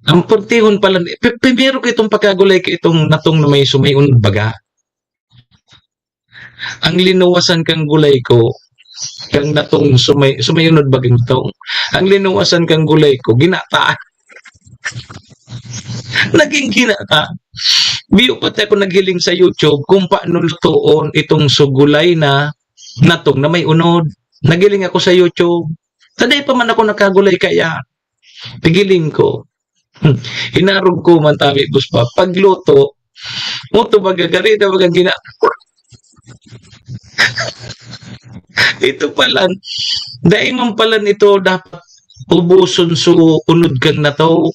Ang pagtihon pala, primero ko itong pagkagulay ko itong natong na may sumayunod baga. Ang linuwasan kang gulay ko, kang natong sumayunod bagang natong. Ang linuwasan kang gulay ko, ginataan. Naging ginata. Biyo pati ako naghiling sa YouTube kung paano lutuon itong sugulay na natong na may unod. Nagiling ako sa YouTube. Taday pa man ako nakagulay kaya. Pigiling ko. Hinarog ko man tabi buspa. Pagluto, muto bagagari na bagang gina. Ito pala. Dahil man pala nito dapat ubuson so unod kang nato.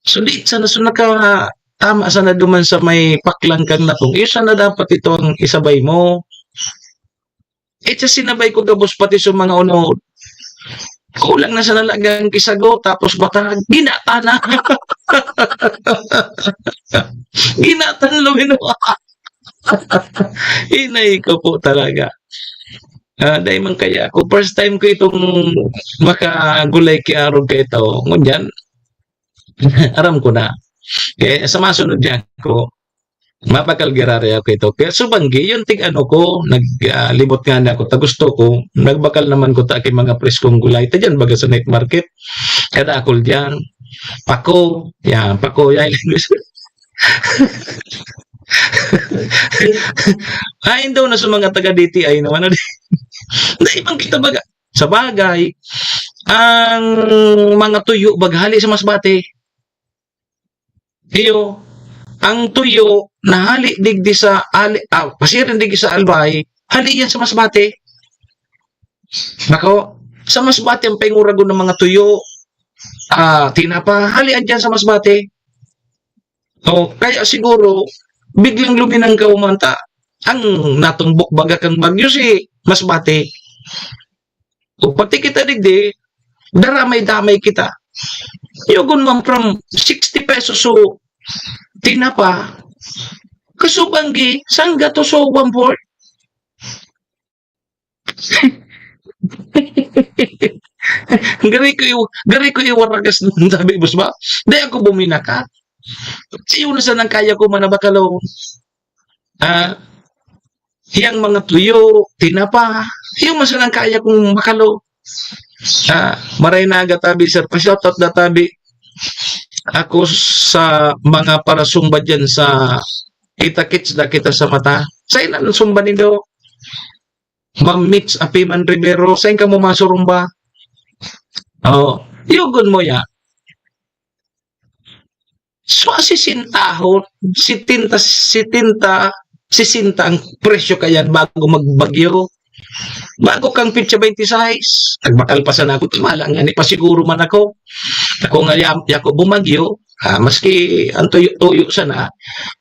So di sana so naka tama sana duman sa may paklang kang natong. Isa na dapat ito ang isabay mo. Sa sinabay ko gabos pati sa mga unod. Kulang na sa nalagang kisago tapos baka ginata na. Ginatan lumino. Inay ko po talaga. Dahil man kaya ako first time ko itong makagulay kiarog ka ito. Ngunyan, aram ko na. Kaya sa masunod yan ko, mapakalgirari ako ito. Pero subanggi, yung ting ano ko, naglibot nga na ako, ta gusto ko, nagbakal naman ko ta kay mga preskong gulay. Ta dyan baga sa night market. Kada akol dyan. Pako. Yan, pako. Yan. Hain daw na sa mga taga-DTI naman. Naibang kita baga. Sa bagay, ang mga tuyo baghali sa masbate. Iyo, ang tuyo na hali digdi sa pasirin digdi sa albay, hali yan sa masbate. Nako, sa masbate ang pangurago ng mga tuyo, tinapa, halian dyan sa masbate. O, kaya siguro, biglang luminang kaumanta, ang natumbok baga kang bagyo si masbate. O, pati kita digdi, daramay-damay kita. Yugon man from 60 pesos so tinapa kasubanggi sangga to so 1/4. Gari ko iwaragas nun sabi boss ba? Di ako buminaka. Siyo na sa nang kaya ko manabakalaw. Hiyang mga tuyo, tinapa. Yung mas nang kaya kong makalaw. Maray na agatabi sir, pa-shoutout na tabi ako sa mga para sumba dyan sa kita-kits na kita sa mata. Sa ilan sumba nindo? Ma'am Mitch Apiman Rivero, saan ka mo masurumba? Yugon mo ya. So, sisintahon, sisinta ang presyo kaya bago magbagyo. Bago kang Petsa 26, nagmakalpasan ako, tumalang nga ni pasiguro man ako. Ako nga ako bumagyo, maski ang tuyo sana,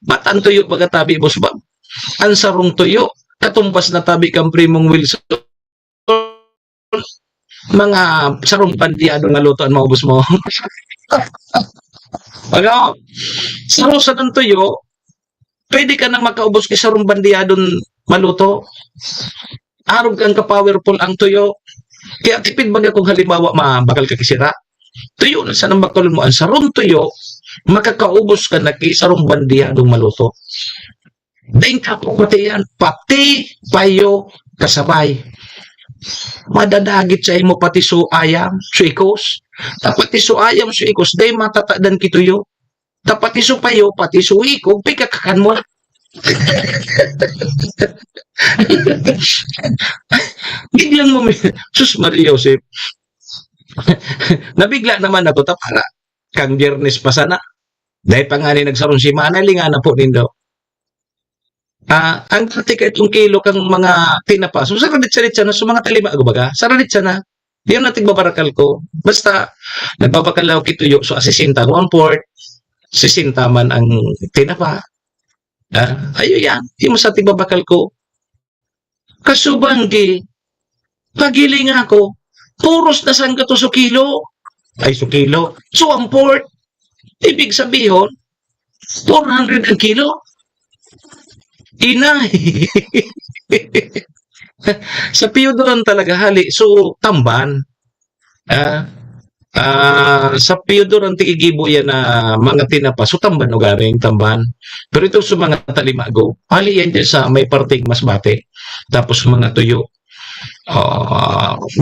ba't ang tuyo pagkatabi, boss ba? Ang sarong tuyo, katumbas na tabi kang Primong Wilson. Mga sarong pandiyado nga lutoan mo, boss mo. Pag sarong sa ng tuyo, pwede ka nang makaubos kay sarong bandiyadon maluto. Arog kang ka-powerful ang tuyo. Kaya tipid baga kung halimbawa bakal ka kisira. Tuyo na sa nang bakalon mo ang sarong tuyo, makakaubos ka na kay sarong bandiyadong maluto. Dahil kapag pati yan, pati payo kasabay. Madadagit sa imo pati so ayam, suikos. Tapati so ayam, suikos, dahil matatadan kituyo. Tapati so payo, pati so ikog, pikakakan mo. Biglang mo, sus Maria Joseph. Nabigla naman ako para kang Biyernes pa sana. Dahil pa nga ni nagsarong si Mana, linga na po nindo. Ang tika itong kilo kang mga tinapa. So, saradit na so mga talima, baga. Saradit na. Diyan natin babarakal ko. Basta, nagbabakal ako kituyo. So, asisinta ko ang port. Sisinta man ang tinapa. Ayo yan. Yung sa tigbabakal ko. Kasubanggi. Pagiling ako. Puros na sangga to so kilo. Ay, so kilo. So, ang port. Ibig sabihin, 400 ang kilo. Inay. Sa Piyudoran talaga hali. So, tamban. Sa Piyudoran tigigibo yan na mga tinapa. So, tamban o garing tamban. Pero ito sa mga talimago, hali yan dyan sa may parting masbate. Tapos mga tuyo.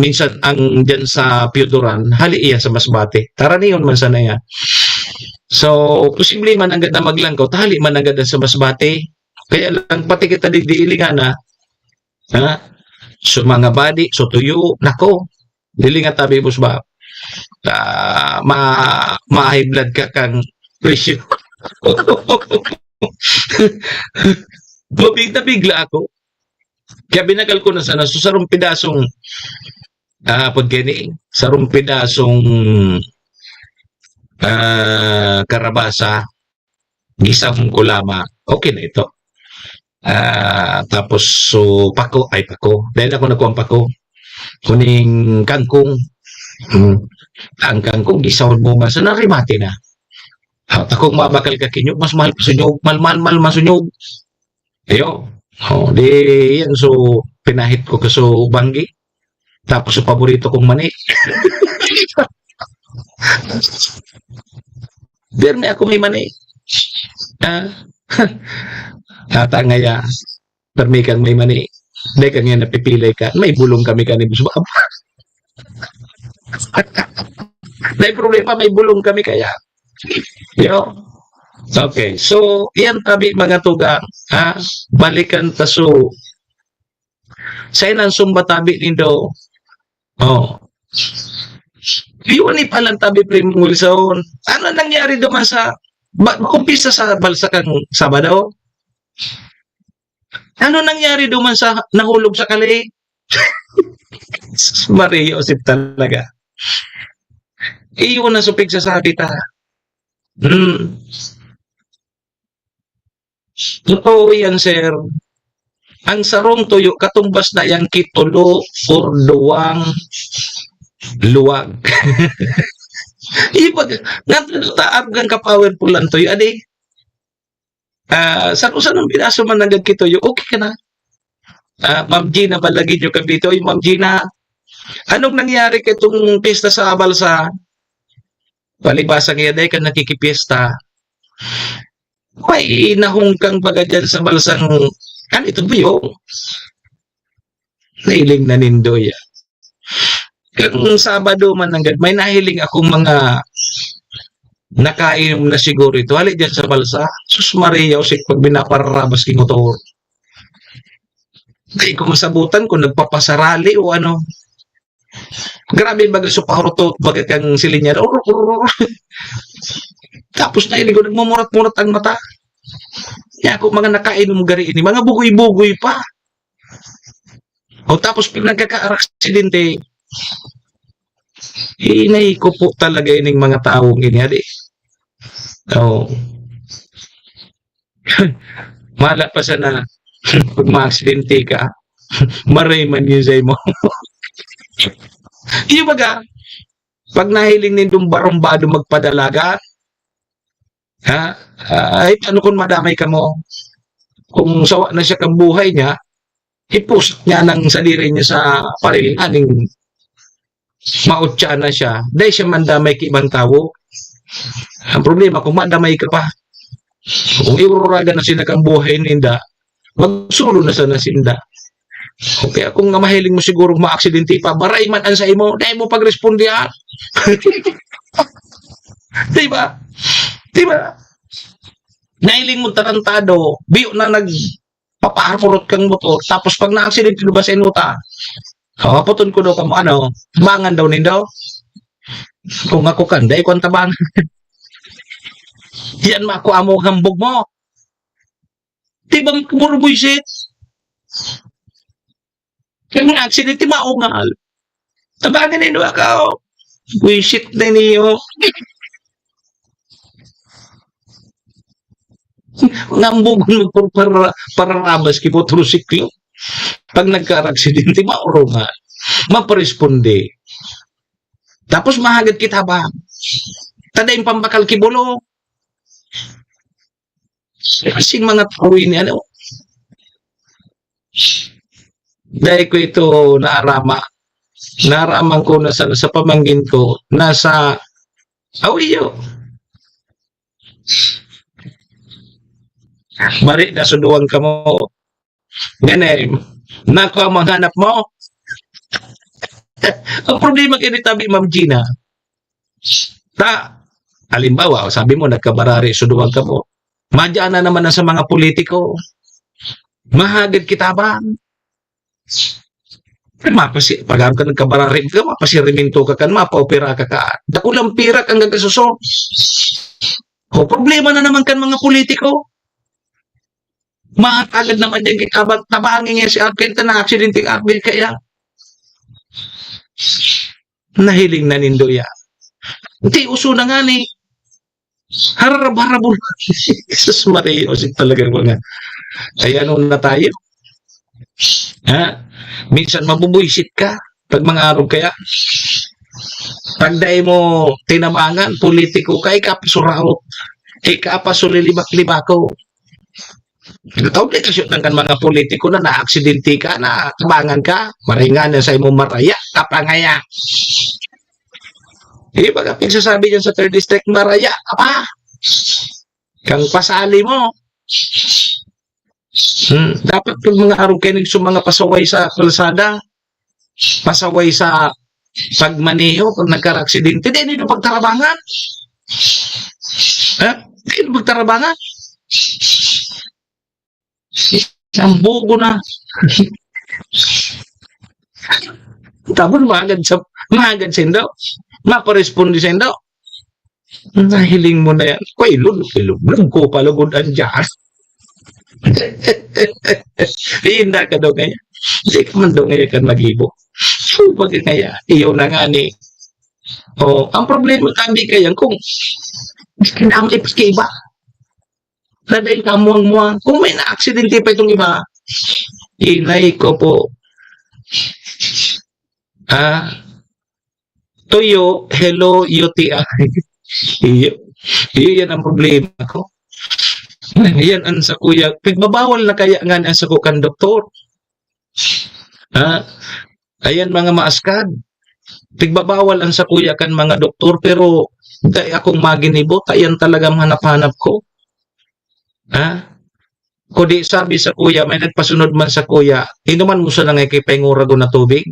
Minsan ang dyan sa Piyudoran, hali yan sa masbate. Taraniyon man sana yan. So, posible man agad na maglangkaw, hali man agad sa masbate. Kaya lang pati kita diilingan na, so mga body, so tuyo, nako, dilingan tabi bus ba, ma-high blood ka kang presyo. Bigla ako. Kaya binakal ko na sana, so sarong pidasong, pagkini, sarong pidasong karabasa, gisang kulama, okay na ito. Tapos so pako dahil ako nakuha ang pako kuning kangkong ang kangkong gisawon mo man sa narimati na takong mabakal ka kinyog mas mahal pa sunyog mal masunyog ayo di yan so pinahit ko kaso banggi tapos so paborito kong mani Dirme ako may mani Tatangaya, permikan may mani. Dahil kanya napipilay ka, may bulong kami kanibus. Dahil problema, may bulong kami kaya. Okay, so, yan tabi mga tugang. Balikan taso. Sa ilang sumba tabi nindo. Yun ni palang tabi primulson. Ano nangyari doon sa, kumpisa sa balsakang Sabado? Ano nangyari duman sa nahulog sa kali? Maria Joseph talaga. Iyon na supig sa sabita. Totoo yan, sir. Ang sarong tuyo, katumbas na yang kitulo or duwang luwag. Ipag, natataab kang ka-powerful lang tuyo. Adi, saan ang binaso man agad kituyo, okay ka na. Ma'am Gina, balagin nyo kami dito. Ma'am Gina, anong nangyari ka itong pista sa Balsa? Palibasa kaya dahil ka nakikipiesta. May nahungkang baga dyan sa Balsang, ano ito ba yung? Nahiling na nindoy. Kung Sabado man agad, may nahiling akong mga nakainom na siguro ito. Hali dyan sa Balsa. Sus Maria, usik pag binapararabas king motor. Hindi ko masabutan kung nagpapasarali o ano. Grabe baga supahuruto, baga kang silinya. Tapos nahiling ko, nagmumurat-murat ang mata. Kaya ako mga nakainom gari ini, mga bugoy-bugoy pa. O tapos pinagkaka-aksidente, hinay ko po talaga ining mga taong ini. Mala pa sa na pag ma-aksidente ka, maray man yun sa'yo mo. Yung baga, pag nahiling nindong barumbado magpadalaga, ay ano kung madamay ka mo? Kung sawa na siya kang buhay niya, ipusok niya ng saliri niya sa parilinganing mautya na siya. Dahil siya mandamay ka ibang tao. Ang problema, kung madamay ka pa, kung iururaga na sila kang buhay ninda, magsulo na sana sinda. Okay, kung nga mahiling mo siguro ma-aksidente pa, baray man ang sa imo, dahil mo pag-respondihan. Diba? Diba? Nahiling mo tarantado, biyo na nagpapaharpurot kang motor, tapos pag na-aksidente ba sa inuta, puton ko daw kamo, tabangan daw nindo. Kung ako kan, dahil ko ang tabangan. Yan makuha mo hambog mo. Di ba puro buisit? Kaya mga aksidente maungal. Tabangan nino ako. Buisit na niyo. Ngambugon mo para rabas ki po trusiklo. Pag nagka-aksidente maurungal. Maparesponde. Tapos mahagad kita ba? Tada yung pambakal kibulo. Kasing mga tuwi ni ano. Dahil ko ito naaraman ko na sa pamangkin ko, nasa awiyo. Mari, nasuduan ka mo. Ganun, nako ang manghanap mo. Ang problema kinitabi, Ma'am Gina, halimbawa, sabi mo, nagkabarari, suduan ka mo. Madyan na naman na sa mga politiko. Mahagad kita ba? Pag ka nagkabarari ka, mapasiriminto ka kan, mapaopera ka ka. Dakulang pirak ang gagasuso. O, problema na naman kan mga politiko. Mahatagad naman yung kitabang tabangin niya si Alvin na aksidente Alvin kaya. Nahiling na nindo ya. Hindi, uso na nga ni. Harab-harabol. Jesus Maria, talaga mga. Kaya ano na tayo? Ha? Minsan mabubuisit ka pag mga araw kaya. Pag dahil mo tinabangan, politiko ka, ikapasurao. Ikapasulilibak-libako. Tawag na kasi ng mga politiko na na-aksidente ka, na tabangan ka, maringan na sa imong maraya, kapangaya. Baga pinsasabi dyan sa 3rd District, maraya, apa? Kang pasali mo. Dapat kung mga araw kayo mga pasaway sa kalsada, pasaway sa pagmaneho, pag nagkaraksidente, hindi nyo pagtarabangan. Hindi nyo pagtarabangan. Ang bugo na. Tapos mahagad sindo. Maparespondi sindo. Nahiling mo na yan. Ilog ko palugudan dyan. Hindi ka daw kaya. Hindi ka man daw ngayon kan mag-ibo. Pag kaya, iyo na nga ni. Ang problema kami kaya kung ang ipakiba. Dahil kamuang-muang. Kung may na-aksidente pa itong iba, inay ko po. Tuyo, hello, UTI. Iyo yan ang problema ko. Yan ang sa kuya. Pigbabawal na kaya nga ang sa kukan doktor. Ayan mga maaskad. Pigbabawal ang sa kuya kan mga doktor, pero dahil akong maginibot, ayan talagang hanap-hanap ko. Kundi sabi sa kuya, may nagpasunod man sa kuya, inuman mo sa nangay pengurago na tubig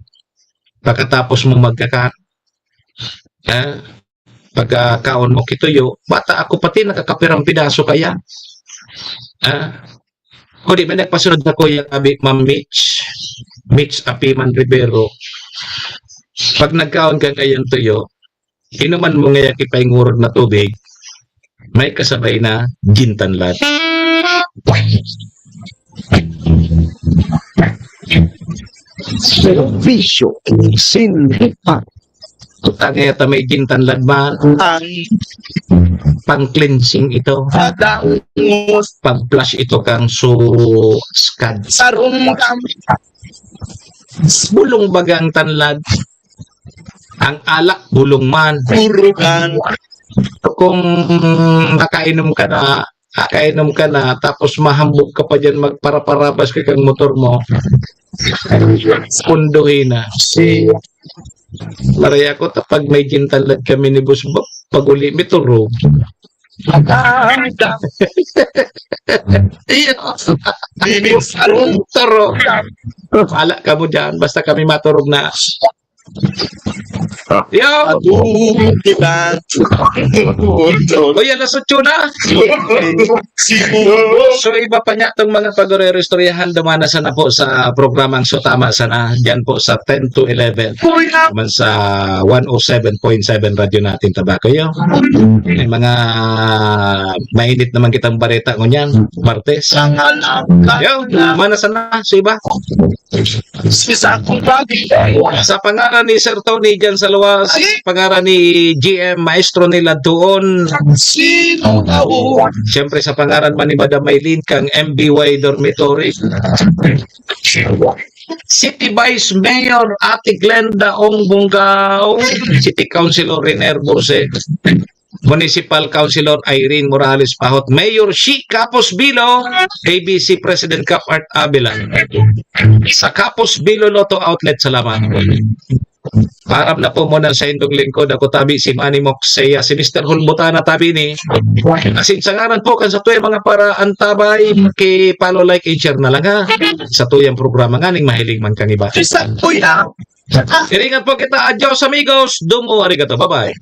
pagkatapos mo magkakaan. Pagkakaon mo kituyo, bata ako pati nakakapirang pidaso kaya. Kundi may nagpasunod na kuya, sabi, Ma'am Mitch Apiman Rivero, pag nagkaon ka kayang tuyo, inuman mo ngayon pengurag na tubig, may kasabay na gintanlad. Serbisyo Sinripa. Kaya may gintanlad ba? Pang-cleansing ito. Pag-flush ito kang skad. Bulong bagang tanlad. Ang alak, bulong man. Kung nakainom ka na, tapos mahambog ka pa dyan, magparaparabas ka kang motor mo, punduhin na. Maraya ko, pag may gintalad kami ni Boss Bob, pag uli, may turog. Turog. Wala ka mo dyan, basta kami maturog na. Yo! O yan, nasutyo na. So iba pa niya itong mga pagre-restoryahan dumanasan na po sa programang So Tama Sana. Diyan po sa 10 to 11. Naman sa 107.7 radyo natin Tabako. Yo! May mga mainit naman kitang bareta ko niyan. Martes. Yo! Manasan na. So iba. Sa pangalan ni Sir Tony dyan sa luwas, pangalan ni GM Maestro nila doon. Siyempre sa pangalan man ni Madam Maylin kang MBY Dormitory. City Vice Mayor Ate Glenda Ong Bungaw, City Councilor Riner Borse, Municipal Councilor Irene Morales Pahot, Mayor Shi Capos Bilo, ABC President Cap Art Abelan. Sa Capos Bilo Lotto Outlet, salamat. Parang na po muna sa indong lingkod ako tabi si Manny Moxeya, si Mr. Hulbutana tabi ni. Asin sa ngaran po kan sa tuwing mga para antabay kay follow like and share na lang ha. Sa tuyang programa nga ning mahiling man kang iba. Iringan po kita, adios amigos, dumo arigato, bye-bye.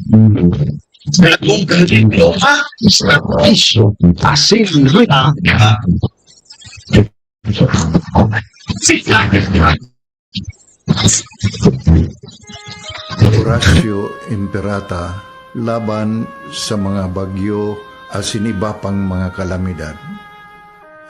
Horacio Imperata laban sa mga bagyo asin iba pang mga kalamidad.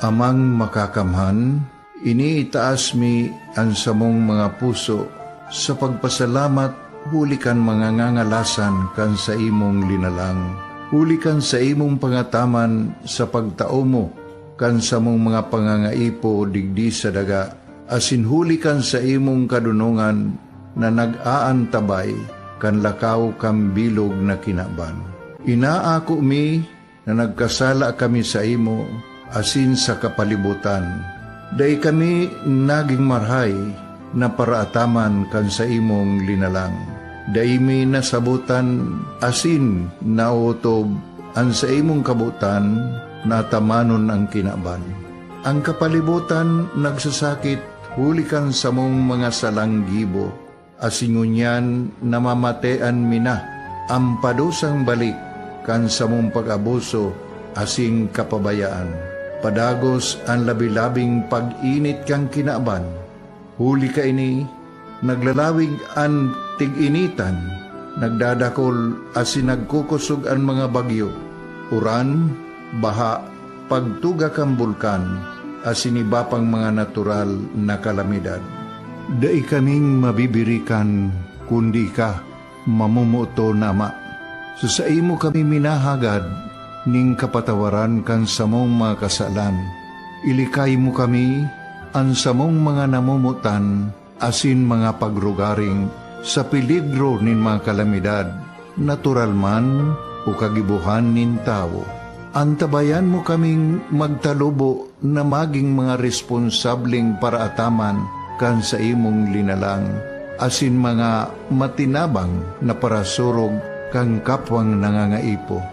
Amang makakamhan, iniitaas mi ang samong mga puso sa pagpasalamat huli kan mga ngangalasan kan sa imong linalang. Huli kan sa imong pangataman sa pagtao mo kan sa mong mga pangangaipo digdi sa daga. Asin huli kan sa imong kadunungan na nag-aantabay kan lakaw kang bilog na kinaban. Inaako mi na nagkasala kami sa imo asin sa kapalibutan. Day kami naging marhay na paraataman kan sa imong linalang. Day mi nasabutan asin nautob ang sa imong kabutan na tamanon ang kinaban. Ang kapalibutan nagsasakit huli kan sa mong mga salanggibo. Asingunyan namamatean mina ang padusang balik kan sa mong pag-abuso asing kapabayaan. Padagos ang labi-labing pag-init kang kinaban. Huli ka ini, naglalawig ang tig-initan, nagdadakol asin nagkukusog ang mga bagyo. Uran, baha, pagtuga kang bulkan, asin iba pang mga natural na kalamidad. Dai kaming mabibirikan kundi ka, mamumuto nama. So sa imo kami minahagad, ning kapatawaran kan samong mga kasalan. Ilikay mo kami, ang samong mga namumutan, asin mga pagrugaring, sa peligro nin mga kalamidad, natural man o kagibuhan nin tao. Antabayan mo kaming magtalubo na maging mga responsabling paraataman kan sa imong linalang, asin mga matinabang na parasurog kang kapwang nangangaipo.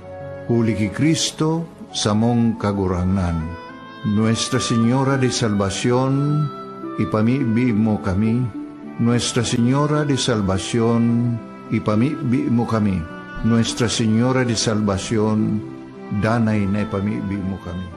Huli ki Kristo sa mong kagurangan. Nuestra Señora de Salvación, ipamibi mo kami. Nuestra Señora de Salvación, ipamibi mo kami. Nuestra Señora de Salvación, danay na ipamibi mo kami.